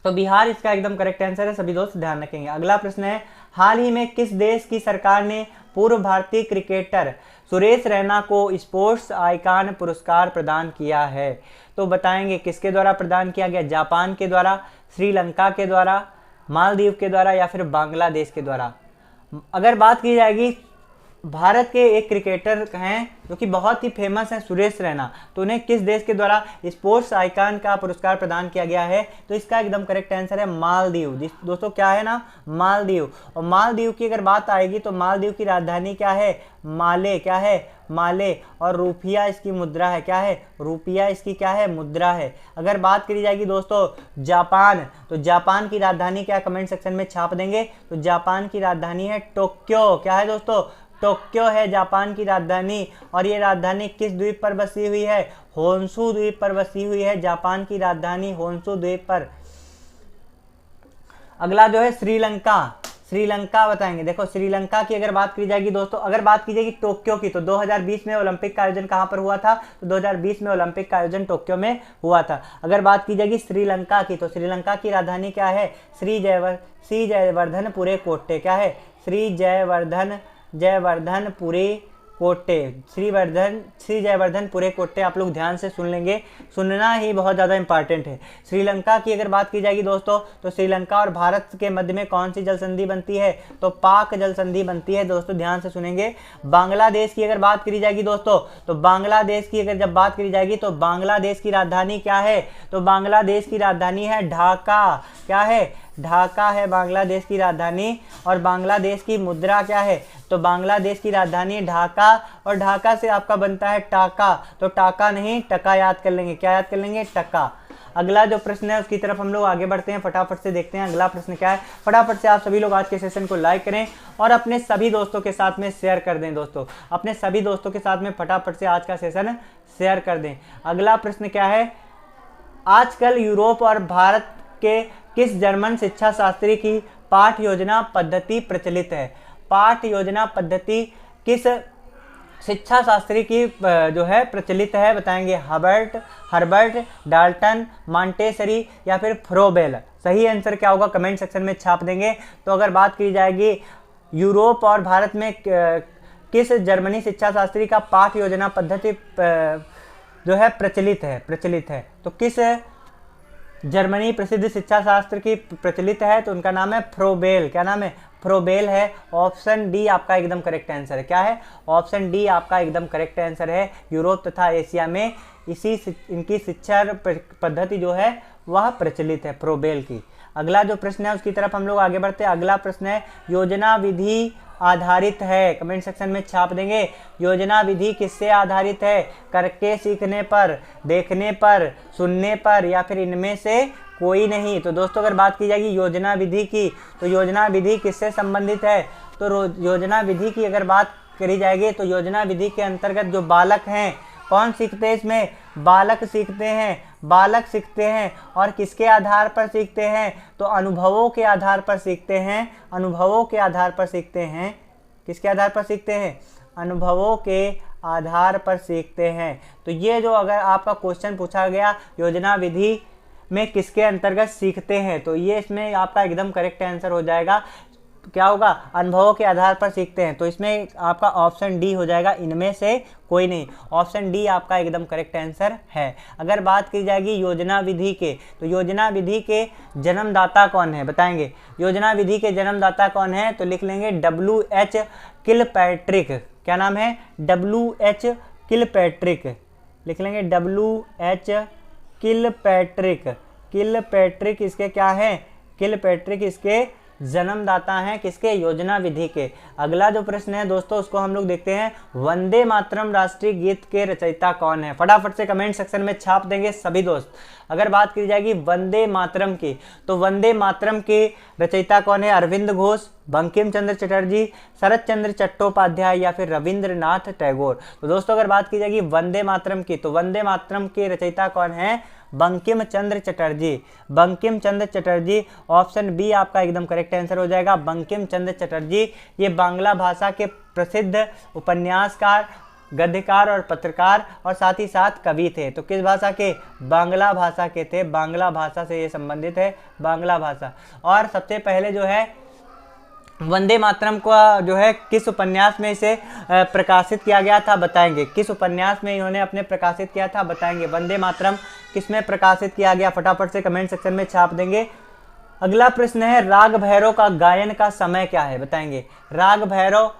तो बिहार इसका एकदम करेक्ट आंसर है, सभी दोस्त ध्यान रखेंगे। अगला प्रश्न है, हाल ही में किस देश की सरकार ने पूर्व भारतीय क्रिकेटर सुरेश रैना को स्पोर्ट्स आइकॉन पुरस्कार प्रदान किया है? तो बताएंगे किसके द्वारा प्रदान किया गया? जापान के द्वारा, श्रीलंका के द्वारा, मालदीव के द्वारा या फिर बांग्लादेश के द्वारा? अगर बात की जाएगी भारत के एक क्रिकेटर हैं जो कि बहुत ही फेमस हैं, सुरेश रैना। तो उन्हें किस देश के द्वारा स्पोर्ट्स आइकन का पुरस्कार प्रदान किया गया है? तो इसका एकदम करेक्ट आंसर है मालदीव। दोस्तों क्या है ना, मालदीव। और मालदीव की अगर बात आएगी तो मालदीव की राजधानी क्या है? माले। क्या है? माले। और रुपया इसकी मुद्रा है। क्या है? रुपया इसकी क्या है? मुद्रा है। अगर बात करी जाएगी दोस्तों जापान, तो जापान की राजधानी क्या? कमेंट सेक्शन में छाप देंगे। तो जापान की राजधानी है टोक्यो। क्या है दोस्तों? टोक्यो है जापान की राजधानी। और ये राजधानी किस द्वीप पर बसी हुई है? होन्शु द्वीप पर बसी हुई है जापान की राजधानी, होन्शु द्वीप पर। अगला जो है श्रीलंका। श्रीलंका बताएंगे। देखो श्रीलंका की अगर बात की जाएगी दोस्तों, अगर बात की जाएगी टोक्यो की, तो 2020 में ओलंपिक का आयोजन कहां पर हुआ था? तो 2020 में ओलंपिक का आयोजन टोक्यो में हुआ था। अगर बात की जाएगी श्रीलंका की, तो श्रीलंका की राजधानी क्या है? श्री जयवर्धनपुरे कोट्टे। क्या है? श्री जयवर्धनपुरे कोट्टे। श्री जयवर्धनपुरे कोट्टे आप लोग ध्यान से सुन लेंगे, सुनना ही बहुत ज़्यादा इंपॉर्टेंट है। श्रीलंका की अगर बात की जाएगी दोस्तों, तो श्रीलंका और भारत के मध्य में कौन सी जल संधि बनती है? तो पाक जल संधि बनती है। दोस्तों ध्यान से सुनेंगे। बांग्लादेश की अगर बात करी जाएगी दोस्तों, तो बांग्लादेश की अगर जब बात करी जाएगी तो बांग्लादेश की राजधानी क्या है? तो बांग्लादेश की राजधानी है ढाका। क्या है? ढाका है बांग्लादेश की राजधानी। और बांग्लादेश की मुद्रा क्या है? तो बांग्लादेश की राजधानी ढाका। और ढाका से आपका बनता है टाका। तो टाका नहीं टका याद कर लेंगे। क्या याद कर लेंगे? टका। अगला जो प्रश्न है उसकी तरफ हम लोग आगे बढ़ते हैं, फटाफट से देखते हैं अगला प्रश्न क्या है। फटाफट से आप सभी लोग आज के सेशन को लाइक करें और अपने सभी दोस्तों के साथ में शेयर कर दें। दोस्तों अपने सभी दोस्तों के साथ में फटाफट से आज का सेशन शेयर कर दें। अगला प्रश्न क्या है? आजकल यूरोप और भारत के किस जर्मन शिक्षा शास्त्री की पाठ योजना पद्धति प्रचलित है? पाठ योजना पद्धति किस शिक्षा शास्त्री की जो है प्रचलित है? बताएंगे हर्बर्ट, डाल्टन, मॉन्टेसरी या फिर फ्रोबेल। सही आंसर क्या होगा? कमेंट सेक्शन में छाप देंगे। तो अगर बात की जाएगी यूरोप और भारत में किस जर्मनी शिक्षा शास्त्री का पाठ योजना पद्धति जो है प्रचलित है, तो किस जर्मनी प्रसिद्ध शिक्षा शास्त्र की प्रचलित है? तो उनका नाम है फ्रोबेल। क्या नाम है? फ्रोबेल है। ऑप्शन डी आपका एकदम करेक्ट आंसर है। क्या है? ऑप्शन डी आपका एकदम करेक्ट आंसर है। यूरोप तथा एशिया में इनकी शिक्षा पद्धति जो है वह प्रचलित है, फ्रोबेल की। अगला जो प्रश्न है उसकी तरफ हम लोग आगे बढ़ते हैं। अगला प्रश्न है योजना विधि आधारित है। कमेंट सेक्शन में छाप देंगे। योजना विधि किससे आधारित है? करके सीखने पर, देखने पर, सुनने पर या फिर इनमें से कोई नहीं। तो दोस्तों अगर बात की जाएगी योजना विधि की, तो योजना विधि किससे संबंधित है? तो योजना विधि की अगर बात करी जाएगी तो योजना विधि के अंतर्गत जो बालक हैं, कौन सीखते हैं इसमें? बालक सीखते हैं। बालक सीखते हैं और किसके आधार पर सीखते हैं? तो अनुभवों के आधार पर सीखते हैं। अनुभवों के आधार पर सीखते हैं। किसके आधार पर सीखते हैं? अनुभवों के आधार पर सीखते हैं। तो ये जो अगर आपका क्वेश्चन पूछा गया योजना विधि में किसके अंतर्गत सीखते हैं, तो ये इसमें आपका एकदम करेक्ट आंसर हो जाएगा। क्या होगा? अनुभवों के आधार पर सीखते हैं। तो इसमें आपका ऑप्शन डी हो जाएगा, इनमें से कोई नहीं। ऑप्शन डी आपका एकदम करेक्ट आंसर है। अगर बात की जाएगी योजना विधि के, तो योजना विधि के जन्मदाता कौन है? बताएंगे। योजना विधि के जन्मदाता कौन है? तो लिख लेंगे W.H. किलपैट्रिक। क्या नाम है? W.H. किलपैट्रिक। लिख लेंगे W.H. किलपैट्रिक। किलपैट्रिक इसके क्या है? किलपैट्रिक इसके जन्मदाता हैं। किसके? योजना विधि के। अगला जो प्रश्न है दोस्तों उसको हम लोग देखते हैं। वंदे मातरम राष्ट्रीय गीत के रचयिता कौन है? फटाफट से कमेंट सेक्शन में छाप देंगे सभी दोस्त। अगर बात की जाएगी वंदे मातरम की, तो वंदे मातरम के रचयिता कौन है? अरविंद घोष, बंकिम चंद्र चटर्जी, शरत चंद्र चट्टोपाध्याय या फिर रविंद्रनाथ टैगोर। तो दोस्तों अगर बात की जाएगी वंदे मातरम की, तो वंदे मातरम के रचयिता कौन है? बंकिम चंद्र चटर्जी। बंकिम चंद्र चटर्जी। ऑप्शन बी आपका एकदम करेक्ट आंसर हो जाएगा, बंकिम चंद्र चटर्जी। ये बांग्ला भाषा के प्रसिद्ध उपन्यासकार, गद्यकार और पत्रकार और साथ ही साथ कवि थे। तो किस भाषा के? बांग्ला भाषा के थे। बांग्ला भाषा से ये संबंधित है, बांग्ला भाषा। और सबसे पहले जो है वंदे मातरम को जो है किस उपन्यास में इसे प्रकाशित किया गया था? बताएंगे। किस उपन्यास में इन्होंने अपने प्रकाशित किया था? बताएंगे। वंदे मातरम किसमें प्रकाशित किया गया? फटाफट से कमेंट सेक्शन में छाप देंगे। अगला प्रश्न है राग भैरव का गायन का समय क्या है? बताएंगे। राग भैरव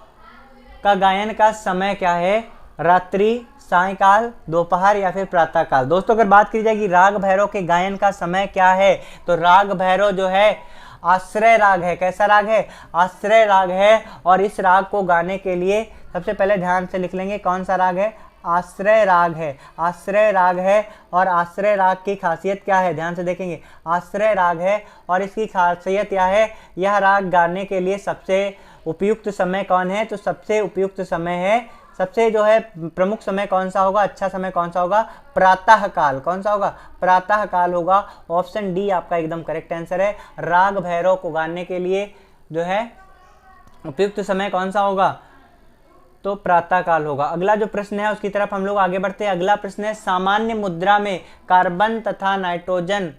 का गायन का समय क्या है? रात्रि, सायंकाल, दोपहर या फिर प्रातःकाल। दोस्तों अगर बात की जाएगी राग भैरव के गायन का समय क्या है, तो राग भैरव जो है आश्रय राग है। कैसा राग है? आश्रय राग है। और इस राग को गाने के लिए सबसे पहले ध्यान से लिख लेंगे कौन सा राग है? आश्रय राग है। आश्रय राग है। और आश्रय राग की खासियत क्या है? ध्यान से देखेंगे, आश्रय राग है और इसकी खासियत क्या है? यह राग गाने के लिए सबसे उपयुक्त समय कौन है? तो सबसे उपयुक्त समय है, सबसे जो है प्रमुख समय कौन सा होगा? अच्छा समय कौन सा होगा? प्रातः काल। कौन सा होगा? प्रातः काल होगा। ऑप्शन डी आपका एकदम करेक्ट आंसर है। राग भैरव को गाने के लिए जो है उपयुक्त समय कौन सा होगा? तो प्रातः काल होगा। अगला जो प्रश्न है उसकी तरफ हम लोग आगे बढ़ते हैं। अगला प्रश्न है सामान्य मुद्रा में कार्बन तथा नाइट्रोजन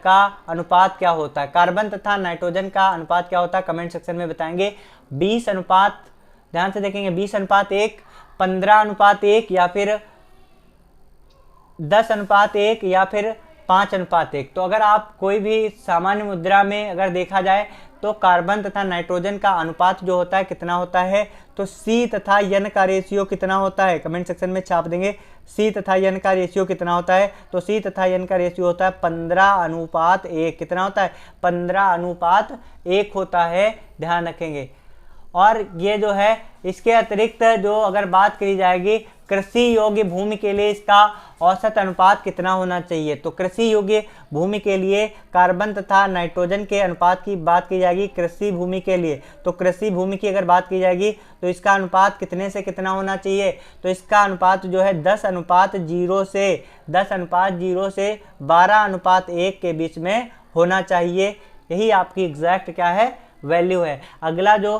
का अनुपात क्या होता है? कार्बन तथा नाइट्रोजन का अनुपात क्या होता है? कमेंट सेक्शन में बताएंगे। 20 अनुपात, ध्यान से देखेंगे, 20:1, 15:1 या फिर 10:1 या फिर 5:1। तो अगर आप कोई भी सामान्य मुद्रा में अगर देखा जाए तो कार्बन तथा नाइट्रोजन का अनुपात जो होता है कितना होता है? तो सी तथा एन का रेशियो कितना होता है? कमेंट सेक्शन में छाप देंगे। सी तथा एन का रेशियो कितना होता है? तो सी तथा एन का रेशियो होता है 15:1। कितना होता है? 15:1 होता है, ध्यान रखेंगे। और ये जो है इसके अतिरिक्त जो अगर बात करी जाएगी कृषि योग्य भूमि के लिए इसका औसत अनुपात कितना होना चाहिए? तो कृषि योग्य भूमि के लिए कार्बन तथा नाइट्रोजन के अनुपात की बात की जाएगी कृषि भूमि के लिए, तो कृषि भूमि की अगर बात की जाएगी तो इसका अनुपात कितने से कितना होना चाहिए? तो इसका अनुपात जो है 10:0 से 12:1 के बीच में होना चाहिए। यही आपकी एग्जैक्ट क्या है? वैल्यू है। अगला जो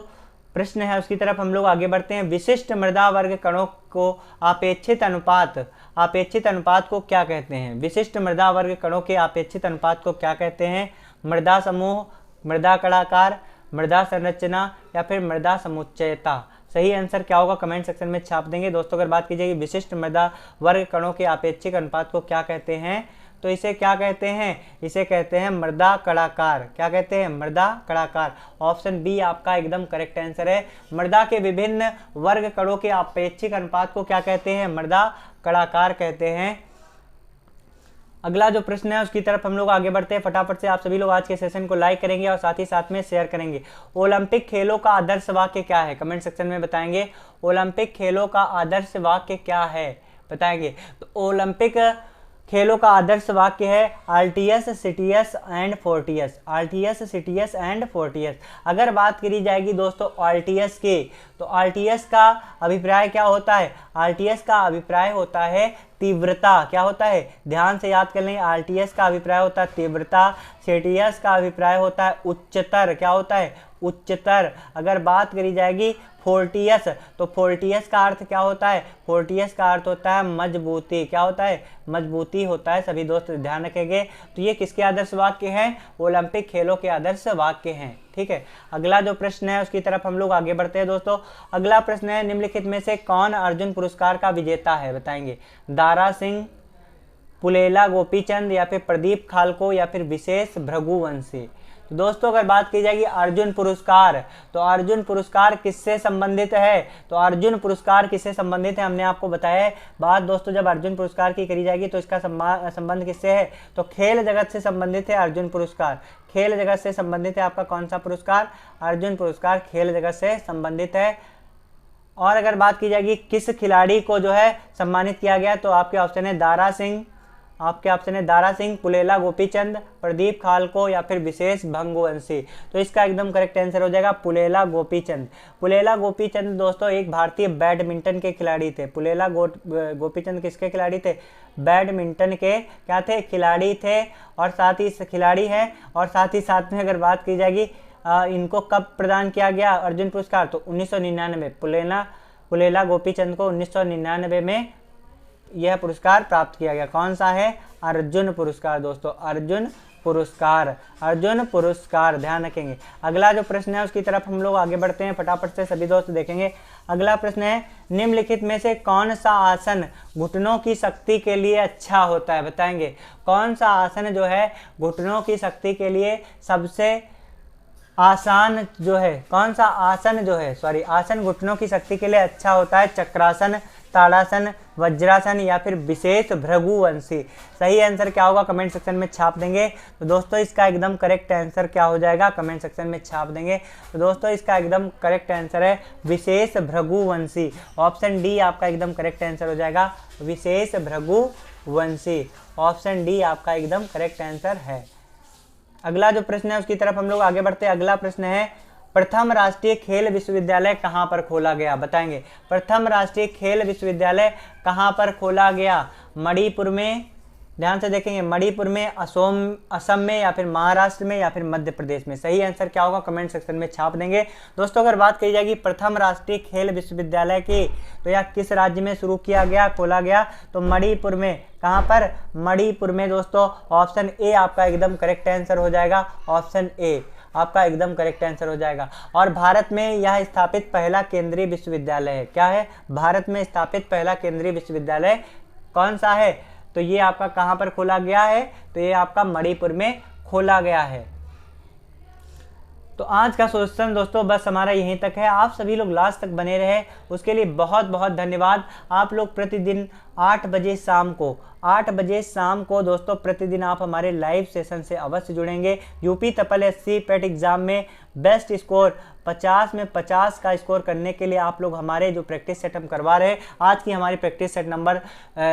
प्रश्न है उसकी तरफ हम लोग आगे बढ़ते हैं। विशिष्ट मृदा वर्ग कणों को अपेक्षित अनुपात को क्या कहते हैं? विशिष्ट मृदा वर्ग कणों के अपेक्षित अनुपात को क्या कहते हैं? मृदा समूह, मृदा कणाकार, मृदा संरचना या फिर मृदा समुच्चयता। सही आंसर क्या होगा? कमेंट सेक्शन में छाप देंगे। दोस्तों अगर बात की जाएगी विशिष्ट मृदा वर्ग कणों के अपेक्षित अनुपात को क्या कहते हैं, तो इसे क्या कहते हैं? इसे कहते हैं मृदा कणाकार। क्या कहते हैं? मृदा कणाकार। ऑप्शन बी आपका एकदम करेक्ट आंसर है। मृदा के विभिन्न वर्ग कणों के अपेक्षित अनुपात को क्या कहते हैं? मृदा कणाकार कहते हैं। अगला जो प्रश्न है उसकी तरफ हम लोग आगे बढ़ते हैं। फटाफट से आप सभी लोग आज के सेशन को लाइक करेंगे और साथ ही साथ में शेयर करेंगे। ओलंपिक खेलों का आदर्श वाक्य क्या है? कमेंट सेक्शन में बताएंगे। ओलंपिक खेलों का आदर्श वाक्य क्या है? बताएंगे। तो ओलंपिक खेलों का आदर्श वाक्य है altius, citius and fortius. Altius, citius and fortius. अगर बात करी जाएगी दोस्तों आल्टियस के, तो आल्टियस का अभिप्राय क्या होता है? आल्टियस का अभिप्राय होता है तीव्रता। क्या होता है? ध्यान से याद कर लें। आल्टियस का अभिप्राय होता है तीव्रता। सिटियस का अभिप्राय होता है उच्चतर। क्या होता है? उच्चतर। अगर बात करी जाएगी फोर्टियस, तो फोर्टियस का अर्थ क्या होता है? फोर्टियस का अर्थ होता है मजबूती। क्या होता है? मजबूती होता है। सभी दोस्त ध्यान रखेंगे। तो ये किसके आदर्श वाक्य हैं? ओलंपिक खेलों के आदर्श वाक्य हैं। ठीक है। अगला जो प्रश्न है उसकी तरफ हम लोग आगे बढ़ते हैं दोस्तों। अगला प्रश्न है निम्नलिखित में से कौन अर्जुन पुरस्कार का विजेता है? बताएंगे। दारा सिंह, पुलेला गोपीचंद या फिर प्रदीप खालको या फिर विशेष भृगुवंशी। तो दोस्तों अगर बात की जाएगी अर्जुन पुरस्कार, तो अर्जुन पुरस्कार किससे संबंधित है? तो अर्जुन पुरस्कार किससे संबंधित है? हमने आपको बताया है बात दोस्तों। जब अर्जुन पुरस्कार की करी जाएगी तो इसका संबंध किससे है? तो खेल जगत से संबंधित है अर्जुन पुरस्कार। खेल जगत से संबंधित है आपका कौन सा पुरस्कार? अर्जुन पुरस्कार खेल जगत से संबंधित है। और अगर बात की जाएगी किस खिलाड़ी को जो है सम्मानित किया गया, तो आपके ऑप्शन है दारा सिंह, पुलेला गोपीचंद, प्रदीप खालको या फिर विशेष भृगुवंशी। तो इसका एकदम करेक्ट आंसर हो जाएगा पुलेला गोपीचंद। पुलेला गोपीचंद दोस्तों एक भारतीय बैडमिंटन के खिलाड़ी थे। पुलेला गोपीचंद किसके खिलाड़ी थे? बैडमिंटन के क्या थे? खिलाड़ी थे। और साथ ही खिलाड़ी हैं। और साथ ही साथ में अगर बात की जाएगी इनको कब प्रदान किया गया अर्जुन पुरस्कार? तो 1999। पुलेला गोपीचंद को 1999 में यह पुरस्कार प्राप्त किया गया। कौन सा है? अर्जुन पुरस्कार दोस्तों। अर्जुन पुरस्कार ध्यान रखेंगे। अगला जो प्रश्न है उसकी तरफ हम लोग आगे बढ़ते हैं। फटाफट से सभी दोस्त देखेंगे। अगला प्रश्न है निम्नलिखित में से कौन सा आसन घुटनों की शक्ति के लिए अच्छा होता है? बताएंगे। कौन सा आसन जो है घुटनों की शक्ति के लिए सबसे आसान जो है, कौन सा आसन जो है, सॉरी, आसन घुटनों की शक्ति के लिए अच्छा होता है? चक्रासन, ताड़ासन, वज्रासन या फिर विशेष भृगुवंशी। सही आंसर क्या होगा कमेंट सेक्शन में छाप देंगे। तो दोस्तों इसका एकदम करेक्ट आंसर क्या हो जाएगा कमेंट सेक्शन में छाप देंगे। तो दोस्तों इसका एकदम करेक्ट आंसर है विशेष भृगुवंशी। ऑप्शन डी आपका एकदम करेक्ट आंसर हो जाएगा, विशेष भृगुवंशी। ऑप्शन डी आपका एकदम करेक्ट आंसर है। अगला जो प्रश्न है उसकी तरफ हम लोग आगे बढ़ते हैं। अगला प्रश्न है, प्रथम राष्ट्रीय खेल विश्वविद्यालय कहाँ पर खोला गया? बताएंगे। प्रथम राष्ट्रीय खेल विश्वविद्यालय कहाँ पर खोला गया? मणिपुर में, ध्यान से देखेंगे, मणिपुर में, असम में या फिर महाराष्ट्र में या फिर मध्य प्रदेश में। सही आंसर क्या होगा कमेंट सेक्शन में छाप देंगे। दोस्तों अगर बात कही जाएगी प्रथम राष्ट्रीय खेल विश्वविद्यालय की, तो यह किस राज्य में शुरू किया गया, खोला गया? तो मणिपुर में। कहाँ पर? मणिपुर में। दोस्तों ऑप्शन ए आपका एकदम करेक्ट आंसर हो जाएगा। ऑप्शन ए आपका एकदम करेक्ट आंसर हो जाएगा। और भारत में यह स्थापित पहला केंद्रीय विश्वविद्यालय है। क्या है? भारत में स्थापित पहला केंद्रीय विश्वविद्यालय कौन सा है? तो ये आपका कहाँ पर खोला गया है? तो ये आपका मणिपुर में खोला गया है। तो आज का सेशन दोस्तों बस हमारा यहीं तक है। आप सभी लोग लास्ट तक बने रहे उसके लिए बहुत बहुत धन्यवाद। आप लोग प्रतिदिन 8 बजे शाम को दोस्तों प्रतिदिन आप हमारे लाइव सेशन से अवश्य जुड़ेंगे। यूपी तपल एससी पेट एग्जाम में बेस्ट स्कोर 50 में 50 का स्कोर करने के लिए आप लोग हमारे जो प्रैक्टिस सेट हम करवा रहे हैं, आज की हमारी प्रैक्टिस सेट नंबर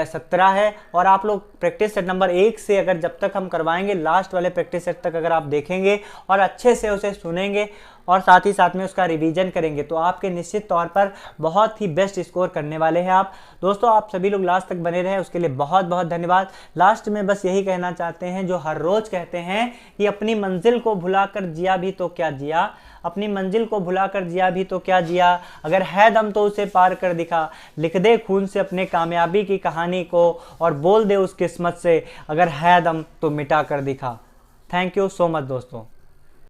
17 है। और आप लोग प्रैक्टिस सेट नंबर 1 से अगर जब तक हम करवाएंगे लास्ट वाले प्रैक्टिस सेट तक अगर आप देखेंगे और अच्छे से उसे सुनेंगे और साथ ही साथ में उसका रिवीजन करेंगे तो आपके निश्चित तौर पर बहुत ही बेस्ट स्कोर करने वाले हैं आप। दोस्तों आप सभी लोग लास्ट तक बने रहे उसके लिए बहुत बहुत धन्यवाद। लास्ट में बस यही कहना चाहते हैं जो हर रोज कहते हैं कि अपनी मंजिल को भुलाकर जिया भी तो क्या जिया, अपनी मंजिल को भुलाकर जिया भी तो क्या जिया, अगर है दम तो उसे पार कर दिखा, लिख दे खून से अपने कामयाबी की कहानी को और बोल दे उस किस्मत से, अगर है दम तो मिटा कर दिखा। थैंक यू सो मच दोस्तों।